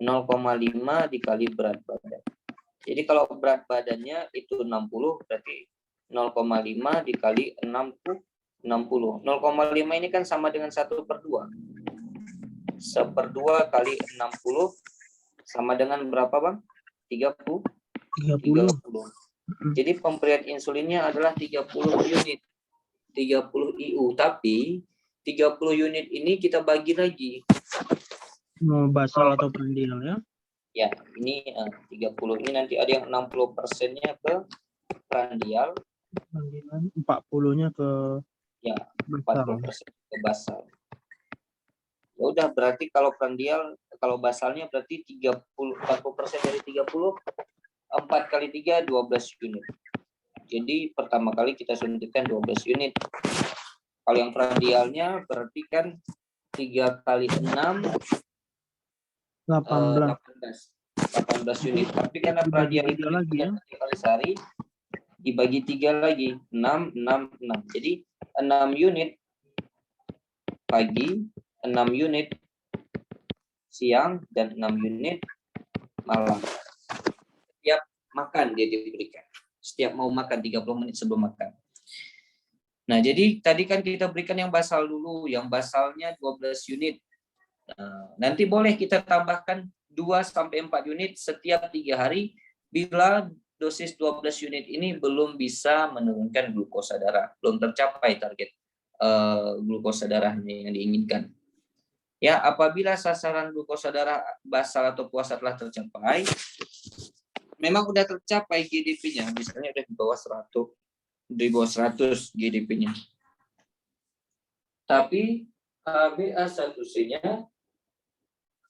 Speaker 1: 0,5 dikali berat badan. Jadi kalau berat badannya itu 60, berarti 0,5 dikali 60. 0,5 ini kan sama dengan 1/2. 1/2 kali 60 sama dengan berapa, Bang? 30. 30. Jadi pemberian insulinnya adalah 30 unit. 30 IU, tapi 30 unit ini kita bagi lagi.
Speaker 2: Basal atau prandial ya?
Speaker 1: Ya, ini 30 ini nanti ada yang 60%-nya ke prandial.
Speaker 2: 40-nya ke
Speaker 1: ya,
Speaker 2: basal.
Speaker 1: 40% ke basal. Ya udah, berarti kalau prandial, kalau basalnya berarti 40% dari 30, 4 kali 3, 12 unit. Jadi pertama kali kita suntikan 12 unit. Kalau yang prandialnya berarti kan 3 kali 6, 18 unit. Tapi karena prandial itu
Speaker 2: lagi ya,
Speaker 1: 3 kali sehari, dibagi 3 lagi, 6, 6, 6. Jadi 6 unit pagi, 6 unit siang, dan 6 unit malam. Setiap makan dia diberikan. Setiap mau makan 30 menit sebelum makan. Nah, jadi tadi kan kita berikan yang basal dulu, yang basalnya 12 unit. Nah, nanti boleh kita tambahkan 2-4 unit setiap 3 hari bila dosis 12 unit ini belum bisa menurunkan glukosa darah, belum tercapai target glukosa darahnya yang diinginkan. Ya, apabila sasaran glukosa darah basal atau puasa telah tercapai, memang udah tercapai GDP-nya, misalnya udah di bawah 100 GDP-nya. Tapi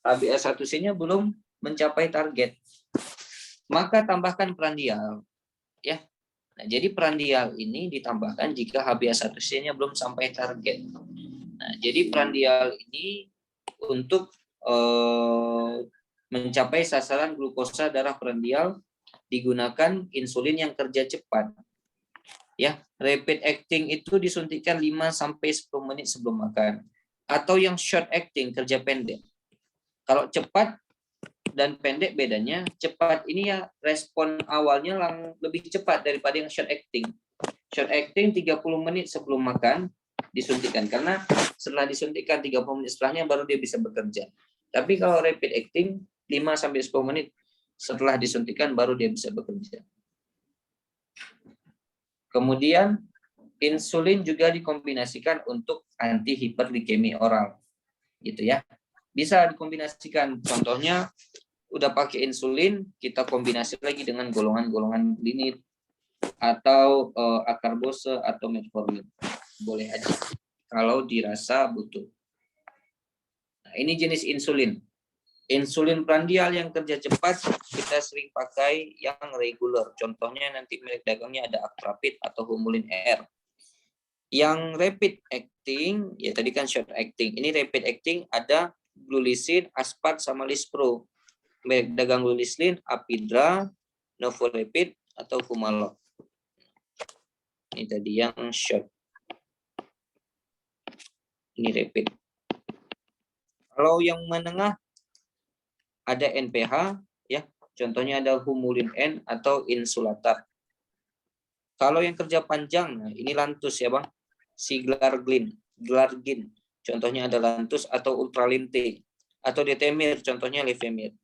Speaker 1: HbA1c-nya belum mencapai target. Maka tambahkan prandial. Ya. Nah, jadi prandial ini ditambahkan jika HbA1c-nya belum sampai target. Nah, jadi prandial ini untuk mencapai sasaran glukosa darah prandial digunakan insulin yang kerja cepat. Ya, rapid acting itu disuntikkan 5-10 menit sebelum makan. Atau yang short acting, kerja pendek. Kalau cepat dan pendek bedanya, cepat ini ya respon awalnya lebih cepat daripada yang short acting. Short acting 30 menit sebelum makan disuntikkan, karena setelah disuntikkan 30 menit setelahnya baru dia bisa bekerja. Tapi kalau rapid acting 5-10 menit setelah disuntikkan baru dia bisa bekerja. Kemudian insulin juga dikombinasikan untuk anti hiperglikemi oral. Gitu ya. Bisa dikombinasikan. Contohnya udah pakai insulin, kita kombinasi lagi dengan golongan-golongan linit atau akarbose atau metformin. Boleh aja kalau dirasa butuh. Nah, ini jenis insulin. Insulin prandial yang kerja cepat kita sering pakai yang reguler. Contohnya nanti merek dagangnya ada Actrapid atau Humulin R. Yang rapid acting, ya tadi kan short acting. Ini rapid acting ada Glulisin, Aspart, sama Lispro. Merek dagang Glulisin, Apidra, Novorapid, atau Humalog. Ini tadi yang short. Ini rapid. Kalau yang menengah ada NPH, ya, contohnya ada Humulin N atau Insulatar. Kalau yang kerja panjang, nah ini Lantus ya bang, si Glargin, contohnya ada Lantus atau Ultralin T, atau Detemir, contohnya Levemir.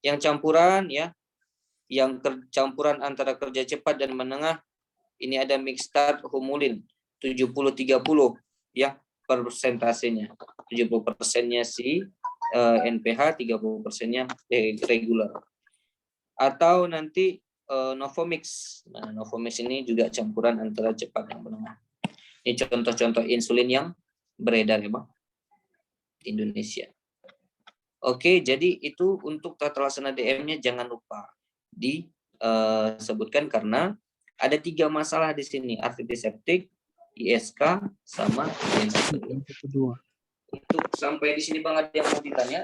Speaker 1: Yang campuran ya, yang campuran antara kerja cepat dan menengah, ini ada Mixtard Humulin 70-30 ya persentasenya, 70%-nya si NPH, 30%-nya regular. Atau nanti Novomix. Nah, Novomix ini juga campuran antara cepat dan menengah. Ini contoh-contoh insulin yang beredar ya bang di Indonesia. Oke, jadi itu untuk tata laksana DM-nya jangan lupa disebutkan karena ada 3 masalah di sini, artritis septik, ISK, sama yang kedua. Itu sampai di sini bang, ada yang mau ditanya?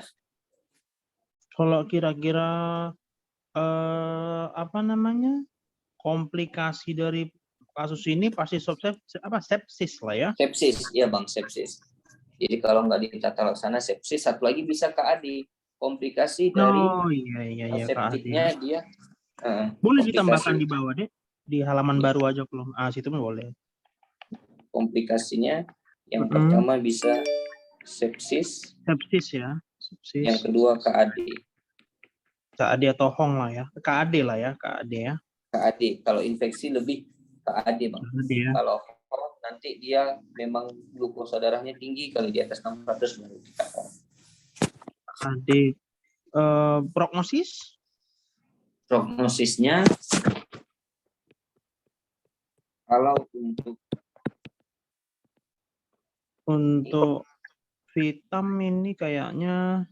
Speaker 2: Kalau kira-kira komplikasi dari kasus ini pasti sepsis lah ya?
Speaker 1: Sepsis, ya bang, sepsis. Jadi kalau nggak ditata laksana sepsis, satu lagi bisa KAD, komplikasi dari
Speaker 2: Oh iya Kak Ade.
Speaker 1: septiknya dia.
Speaker 2: Boleh
Speaker 1: Komplikasi
Speaker 2: ditambahkan di bawah deh, di halaman baru aja belum. Situ pun boleh.
Speaker 1: komplikasinya yang pertama bisa sepsis,
Speaker 2: ya, sepsis.
Speaker 1: yang kedua KAD.
Speaker 2: KAD atau Hong lah ya, KAD lah ya, KAD ya.
Speaker 1: KAD, kalau infeksi lebih KAD bang.
Speaker 2: Ya.
Speaker 1: Kalau Hong nanti dia memang glukosa darahnya tinggi, kalau di atas 600 baru kita Hong.
Speaker 2: KAD. Prognosis?
Speaker 1: Prognosisnya kalau untuk
Speaker 2: vitamin ini kayaknya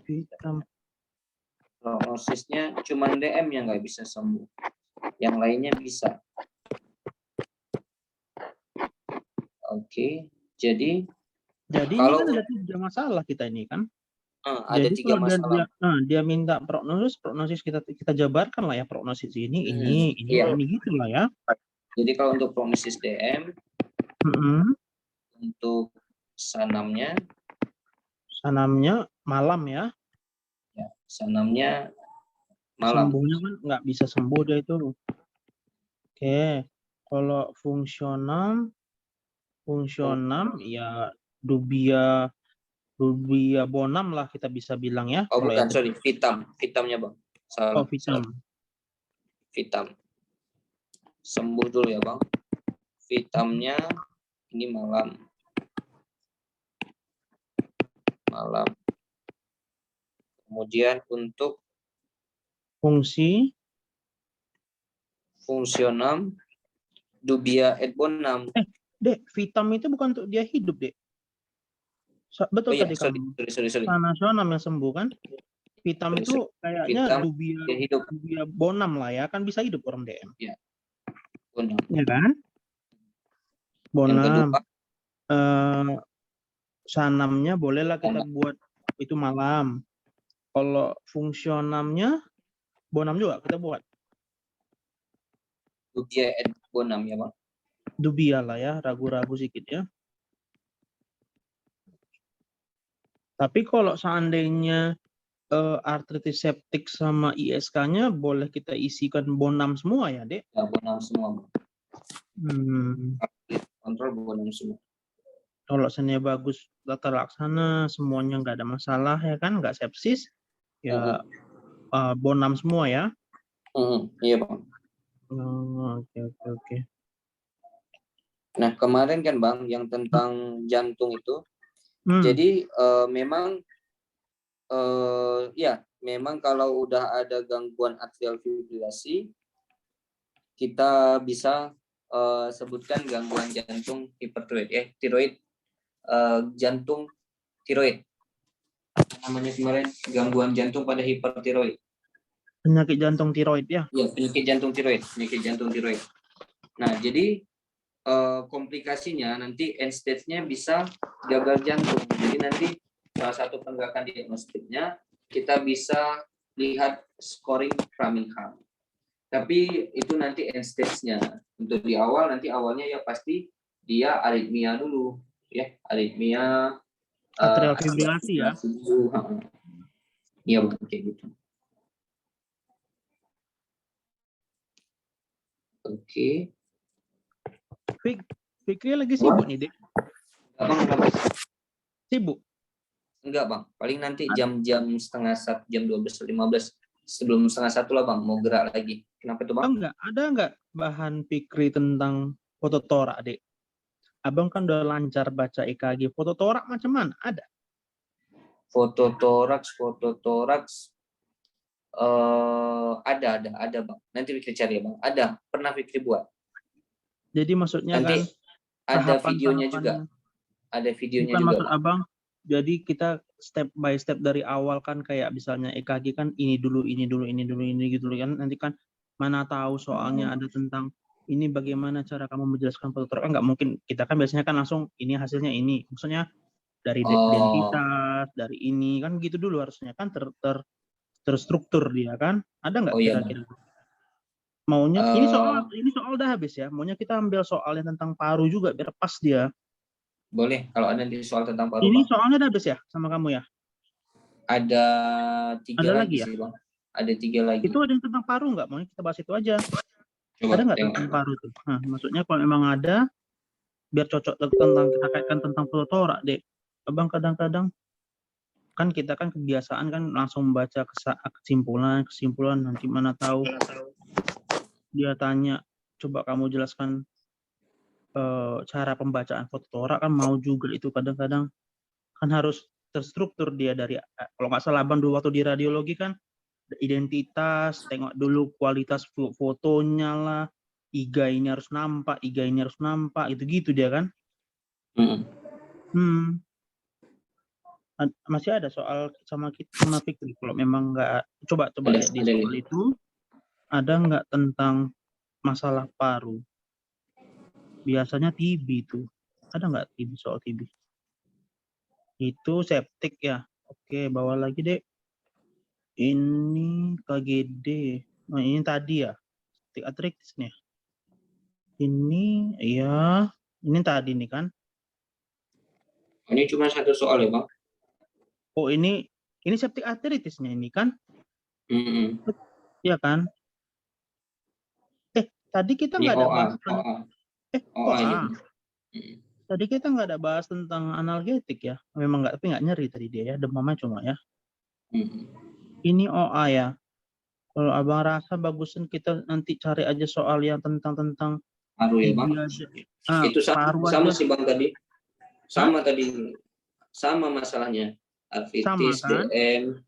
Speaker 2: vitamin.
Speaker 1: Prognosisnya cuma DM yang nggak bisa sembuh, yang lainnya bisa. Oke, jadi
Speaker 2: kalau ini kan ada 3 masalah kita ini kan.
Speaker 1: Ada 3 masalah.
Speaker 2: Dia minta prognosis kita jabarkan lah ya, prognosis ini gitu lah ya.
Speaker 1: Jadi kalau untuk prognosis DM, untuk sanamnya
Speaker 2: malam ya.
Speaker 1: Sanamnya malam.
Speaker 2: Sembuhnya kan nggak bisa sembuh dia itu. Oke, kalau fungsional ya dubia bonam lah kita bisa bilang ya.
Speaker 1: Oh bukan, sorry, vitamnya bang. Salah. Vitam. Sembuh dulu ya bang. Vitamnya ini malam. Kemudian untuk fungsional dubia et bonam.
Speaker 2: Dek, vitam itu bukan untuk dia hidup, Dek. Betul tadi kamu.
Speaker 1: Sorry.
Speaker 2: Nasional yang sembuh kan? Vitam itu kayaknya dubia bonam lah ya, kan bisa hidup orang DM.
Speaker 1: Iya. Bonam.
Speaker 2: Ya kan? Bonam. Sanamnya bolehlah kita buat itu malam. Kalau fungsionalnya bonam juga kita buat.
Speaker 1: Dubia et bonam ya bang.
Speaker 2: Dubia lah ya, ragu-ragu sedikit ya. Tapi kalau seandainya artritis septik sama ISK-nya boleh kita isikan bonam semua ya, Dek?
Speaker 1: Ya, bonam semua. Kontrol bonam semua.
Speaker 2: Kalau seandainya bagus tata laksana, semuanya nggak ada masalah ya kan, nggak sepsis, ya bonam semua ya?
Speaker 1: Iya bang.
Speaker 2: Oke.
Speaker 1: Nah kemarin kan bang, yang tentang jantung itu, jadi memang kalau udah ada gangguan atrial fibrilasi, kita bisa sebutkan gangguan jantung hipertiroid, jantung tiroid. Namanya kemarin gangguan jantung pada hipertiroid.
Speaker 2: Penyakit jantung tiroid ya?
Speaker 1: Iya, penyakit jantung tiroid. Nah, jadi komplikasinya nanti end stage-nya bisa gagal jantung. Jadi nanti salah satu penegakan diagnostiknya kita bisa lihat scoring Framingham. Tapi itu nanti end stage-nya. Untuk di awal, nanti awalnya ya pasti dia aritmia dulu, ya, aritmia
Speaker 2: atrial fibrilasi ya.
Speaker 1: Iya betul kayak gitu. Oke.
Speaker 2: Fikri lagi sibuk nih, Dek? Sibuk?
Speaker 1: Enggak, Bang. Paling nanti jam-jam setengah 1, jam 12.15. Sebelum setengah 1 lah, Bang. Mau gerak lagi. Kenapa tuh, Bang?
Speaker 2: Ada enggak bahan Fikri tentang fototorak, Dek? Abang kan udah lancar baca EKG. Fototorak macam mana? Ada?
Speaker 1: Fototoraks. Ada, Bang. Nanti Fikri cari ya, Bang. Ada. Pernah Fikri buat.
Speaker 2: Jadi maksudnya
Speaker 1: nanti
Speaker 2: kan
Speaker 1: ada videonya juga. Ada videonya
Speaker 2: bukan
Speaker 1: juga.
Speaker 2: Maksud Abang, jadi kita step by step dari awal kan, kayak misalnya EKG kan ini dulu gitu kan. Nanti kan mana tahu soalnya ada tentang ini bagaimana cara kamu menjelaskan fototoraks. Enggak mungkin, kita kan biasanya kan langsung ini hasilnya ini. Maksudnya dari identitas, dari ini kan gitu dulu harusnya kan terstruktur dia kan. Ada nggak kira-kira? Maunya ini soal udah habis ya. Maunya kita ambil soal yang tentang paru juga biar pas dia.
Speaker 1: Boleh, kalau ada di soal tentang paru,
Speaker 2: Ini
Speaker 1: Bang.
Speaker 2: soalnya udah habis ya sama kamu ya?
Speaker 1: Ada 3
Speaker 2: Ada
Speaker 1: lagi
Speaker 2: lagi ya?
Speaker 1: sih, Bang. Ada 3 lagi.
Speaker 2: Itu ada yang tentang paru nggak? Mau kita bahas itu aja. Ada
Speaker 1: Coba
Speaker 2: nggak
Speaker 1: tengok.
Speaker 2: tentang paru tuh? Nah, maksudnya kalau memang ada, biar cocok tentang kita kaitkan tentang fototorak, Dek. Abang kadang-kadang kan kita kan kebiasaan kan langsung membaca kesimpulan nanti mana tahu dia tanya, coba kamu jelaskan cara pembacaan fototorak, kan mau juga itu kadang-kadang kan harus terstruktur dia dari kalau nggak salah Abang dulu waktu di radiologi kan identitas, tengok dulu kualitas fotonya lah, IGA ini harus nampak, gitu-gitu dia kan. Hmm, masih ada soal sama Fikri. Kalau memang nggak, coba lihat di
Speaker 1: Ada
Speaker 2: soal
Speaker 1: nih.
Speaker 2: itu, ada nggak tentang masalah paru? Biasanya TB itu. Ada nggak TB, soal TB? Itu septik ya. Oke, bawa lagi, Dek. Ini KGD. Nah, ini tadi ya. Septic arthritis nih. Ini, ya. Ini tadi nih kan.
Speaker 1: Ini cuma 1 soal ya, Bang?
Speaker 2: Oh, ini septic arthritisnya ini kan?
Speaker 1: Mm-mm.
Speaker 2: Iya kan? Tadi kita
Speaker 1: Ini
Speaker 2: nggak ada
Speaker 1: OA.
Speaker 2: bahas
Speaker 1: OA ini.
Speaker 2: Tadi kita nggak ada bahas tentang analgetik ya. Memang nggak, tapi nggak nyeri tadi dia ya. Demamnya cuma ya. Ini OA ya. Kalau abang rasa bagusan kita nanti cari aja soal yang tentang
Speaker 1: Paru ya, Bang?
Speaker 2: aja.
Speaker 1: Itu
Speaker 2: Paru
Speaker 1: sama
Speaker 2: aja.
Speaker 1: sih, Bang, tadi.
Speaker 2: Hah?
Speaker 1: Sama masalahnya.
Speaker 2: Sama
Speaker 1: Artritis,
Speaker 2: kan?
Speaker 1: DM,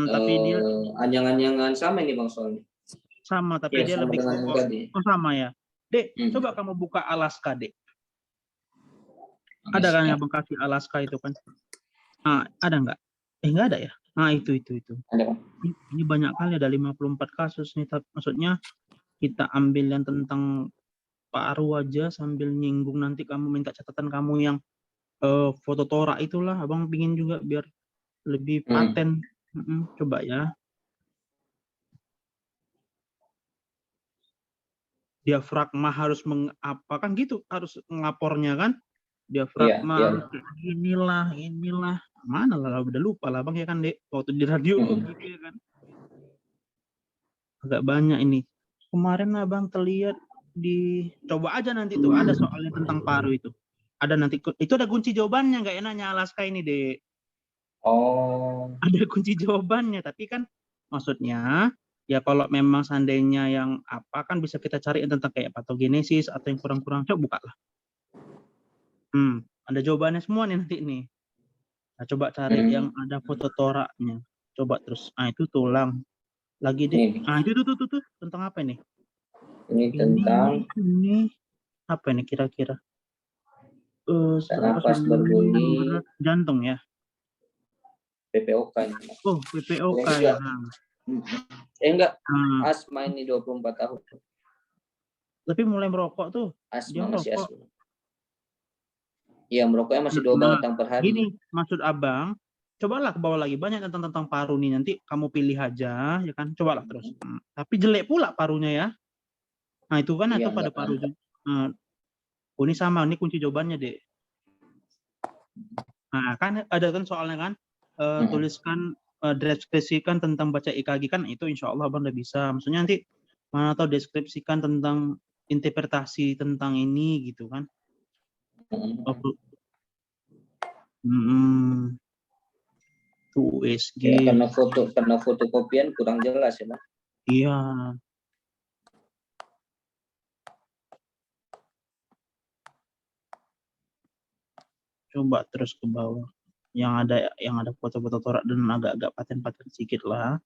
Speaker 2: Tapi dia
Speaker 1: anyangan-anyangan sama ini, Bang, soalnya.
Speaker 2: sama, tapi
Speaker 1: Ya,
Speaker 2: dia
Speaker 1: sama
Speaker 2: lebih
Speaker 1: dengan yang tadi.
Speaker 2: sama ya. Dek, coba kamu buka Alaska, Dek. Ada kan yang kasih Alaska itu kan? Ada nggak? Nggak ada ya? Itu.
Speaker 1: Ada, Bang.
Speaker 2: Ini banyak kali, ada 54 kasus nih. Maksudnya kita ambil yang tentang paru aja sambil nyinggung, nanti kamu minta catatan kamu yang foto torak itulah. Abang pingin juga biar lebih paten. Coba ya. Diafragma harus mengapa kan gitu, harus ngelapornya kan? Diafragma inilah mana lah, udah lupa lah Bang ya kan, Dek, waktu di radiologi gitu ya kan. Agak banyak ini. Kemarin Abang terlihat coba aja nanti tuh ada soalnya tentang paru itu. Ada nanti itu, ada kunci jawabannya, nggak enaknya Alaska ini, Dek. Ada kunci jawabannya, tapi kan maksudnya ya kalau memang seandainya yang apa kan bisa kita cari tentang kayak patogenesis atau yang kurang-kurang, coba buka lah. Ada jawabannya semua nih nanti nih. Nah, coba cari yang ada foto toraknya. Coba terus. Itu tulang. Lagi deh. Itu tuh tentang apa ini?
Speaker 1: Ini tentang
Speaker 2: ini apa ini kira-kira?
Speaker 1: nafas berbunyi
Speaker 2: jantung ya.
Speaker 1: PPOK ini.
Speaker 2: Oh, PPOK ya.
Speaker 1: Enggak. Asma ini 24 tahun.
Speaker 2: Tapi mulai merokok tuh.
Speaker 1: Asma, masih asma. Iya, merokoknya masih 2 batang per hari.
Speaker 2: Gini, maksud Abang, cobalah ke bawah lagi, banyak tentang paru nih, nanti kamu pilih aja ya kan, cobalah terus. Tapi jelek pula parunya ya. Nah itu kan atau pada paru juga. Ini sama, ini kunci jawabannya, Dek. Nah kan ada kan soalnya kan, tuliskan, deskripsikan tentang baca EKG kan, itu insya Allah Abang udah bisa. Maksudnya nanti mana tahu deskripsikan tentang interpretasi tentang ini gitu kan. USG.
Speaker 1: Ya, karena fotokopian kurang jelas ya, Bang.
Speaker 2: Iya. Coba terus ke bawah. Yang ada foto-foto torak dan agak-agak paten-paten sedikit lah.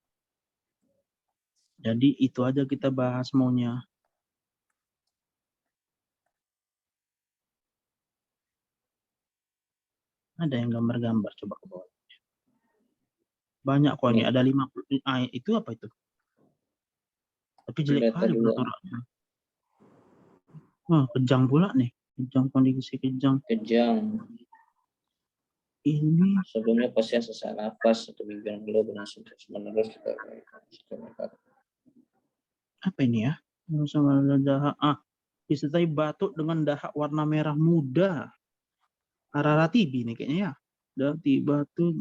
Speaker 2: Jadi itu aja kita bahas maunya. Ada yang gambar-gambar, coba ke bawah. Banyak kok ini, ada 50. Itu apa itu? Tapi jelek kali fototoraknya. Kejang pula nih. Kejang, kondisi kejang. Ini
Speaker 1: sebelumnya pasien sesak nafas 1 minggu yang lalu berlangsung terus menerus.
Speaker 2: Apa ini ya? Sama dahak. Disertai batuk dengan dahak warna merah muda. Arara TB nih kayaknya ya. Dan tiba tuh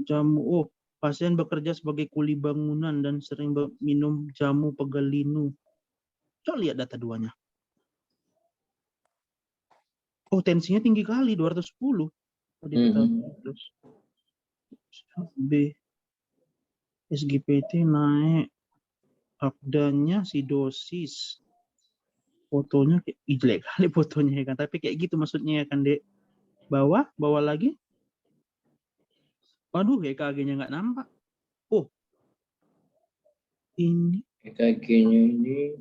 Speaker 2: jamu. Oh, pasien bekerja sebagai kuli bangunan dan sering minum jamu pegelinu. Coba lihat data duanya. Oh, tensinya tinggi kali, 210. Tadi kita terus B. SGPT naik. Akdanya sidosis. Fotonya kayak jelek kali fotonya ya kan. Tapi kayak gitu maksudnya ya kan, Dek. Bawah lagi. Waduh, EKG-nya nggak nampak. Oh, ini
Speaker 1: EKG-nya ini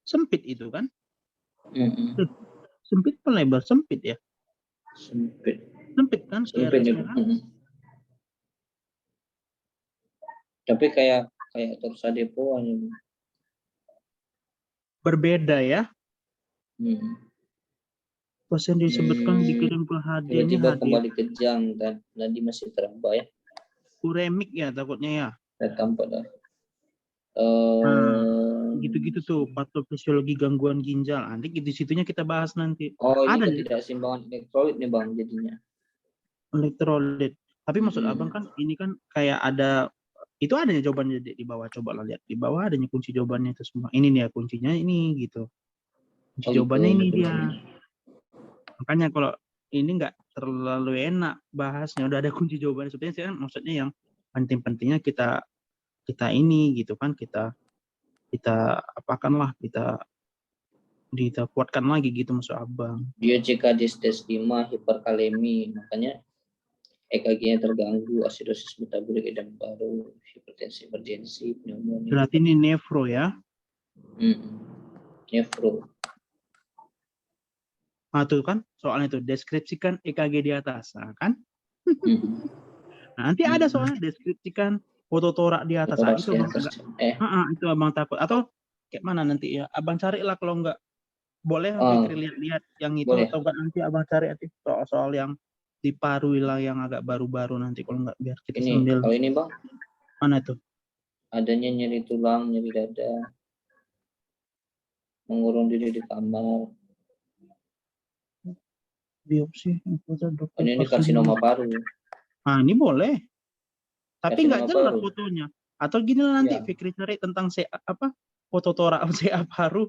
Speaker 2: sempit itu kan?
Speaker 1: mm-mm.
Speaker 2: Sempit pelebar sempit ya?
Speaker 1: Sempit.
Speaker 2: Sempit kan?
Speaker 1: Sempit ya. Tapi kayak terus ada poin.
Speaker 2: Berbeda ya? Pasien disebutkan dikirim ke HD ini
Speaker 1: tiba-tiba
Speaker 2: HD
Speaker 1: kembali kejang dan tadi masih terambah ya.
Speaker 2: uremik ya takutnya ya.
Speaker 1: Tampak dah.
Speaker 2: Gitu-gitu tuh patofisiologi gangguan ginjal. Nanti di situnya kita bahas nanti.
Speaker 1: Oh, ini
Speaker 2: Ada
Speaker 1: ketidakseimbangan elektrolit nih Bang jadinya.
Speaker 2: Elektrolit. Tapi maksud Abang kan ini kan kayak ada itu adanya jawabannya di bawah, coba lah lihat di bawah adanya kunci jawabannya itu semua. Ini nih ya kuncinya ini gitu. Kunci jawabannya ini dia. Makanya kalau ini nggak terlalu enak bahasnya udah ada kunci jawabannya. Sebenarnya maksudnya yang penting-pentingnya kita ini gitu kan kita apakanlah kita kuatkan lagi gitu maksud Abang.
Speaker 1: Dia jika distes 5 hiperkalemi, makanya EKG-nya terganggu, asidosis metabolik edam baru, hipertensi emergensi, pneumonia.
Speaker 2: Berarti ini nefro ya?
Speaker 1: Nefro.
Speaker 2: Nah tuh kan soalnya itu deskripsikan EKG di atas, nah, kan? Nah, nanti ada soalnya deskripsikan foto torak di atas. Nah, itu Abang itu Abang takut atau kayak mana nanti ya? Abang carilah kalau enggak boleh Fikri lihat-lihat yang itu boleh. Atau enggak nanti Abang cari soal yang di paru yang agak baru-baru nanti kalau enggak biar kita sambil.
Speaker 1: Kalau ini Bang.
Speaker 2: Mana itu?
Speaker 1: Adanya nyeri tulang, nyeri dada, mengurung diri di kamar.
Speaker 2: Biopsi
Speaker 1: ini karsinoma paru.
Speaker 2: Nah, ini boleh. Tapi enggak jelas fotonya. Atau gini lah nanti Fikri cari tentang foto torak CA paru.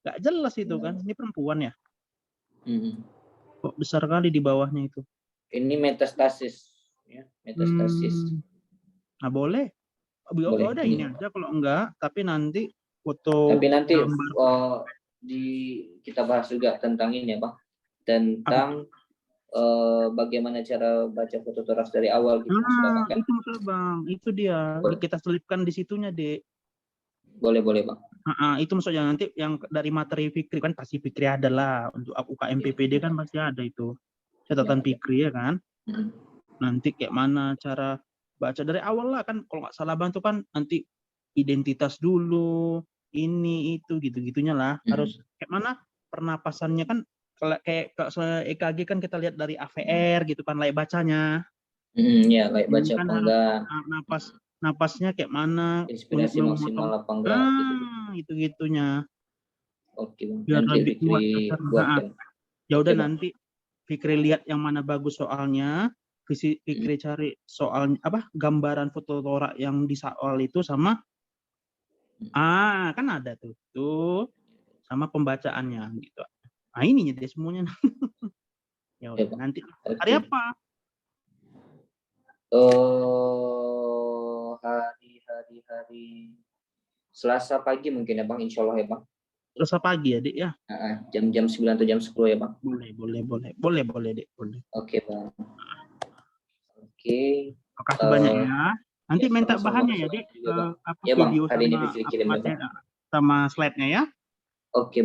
Speaker 2: Enggak jelas itu kan. Ini perempuan ya? Kok besar kali di bawahnya itu.
Speaker 1: Ini metastasis ya, metastasis.
Speaker 2: Nah, boleh. Udah ini aja kalau enggak, tapi nanti foto.
Speaker 1: Tapi nanti kita bahas juga tentang ini ya, Bang. Tentang bagaimana cara baca foto toraks dari awal gitu.
Speaker 2: Itu maksudnya Bang, itu dia. Kita selipkan di situnya, Dek.
Speaker 1: Boleh, Bang.
Speaker 2: Itu maksudnya nanti yang dari materi Fikri kan pasti Fikri ada lah. Untuk UKM PPD kan pasti ada itu. Catatan Fikri ya kan. Nanti kayak mana cara baca dari awal lah kan. Kalau nggak salah Bang tuh kan nanti identitas dulu, ini itu gitu-gitunya lah. Harus kayak mana pernapasannya kan kayak EKG kan kita lihat dari AVR gitu kan layak bacanya.
Speaker 1: Ya layak baca kan apa enggak.
Speaker 2: Napasnya kayak mana,
Speaker 1: inspirasi maksimal apa enggak
Speaker 2: gitu. Gitunya.
Speaker 1: Oke Bang.
Speaker 2: Biar
Speaker 1: nanti
Speaker 2: lebih kuat. Ya udah nanti Fikri lihat yang mana bagus soalnya. Fikri cari soal gambaran foto torak yang di soal itu sama kan ada tuh sama pembacaannya gitu. Nah ininya dia semuanya. Ya udah nanti hari apa?
Speaker 1: Hari Selasa pagi mungkin ya Bang, insya Allah ya Bang.
Speaker 2: Selasa pagi ya Dek ya?
Speaker 1: Jam 9 atau jam 10 ya Bang?
Speaker 2: Boleh Dek, boleh.
Speaker 1: Oke Bang. Oke.
Speaker 2: Makasih banyak ya. Nanti minta bahannya ya Dek.
Speaker 1: Ya Bang, hari ini
Speaker 2: sama
Speaker 1: dikirim ya Bang.
Speaker 2: Sama slide-nya ya.
Speaker 1: Oke Bang.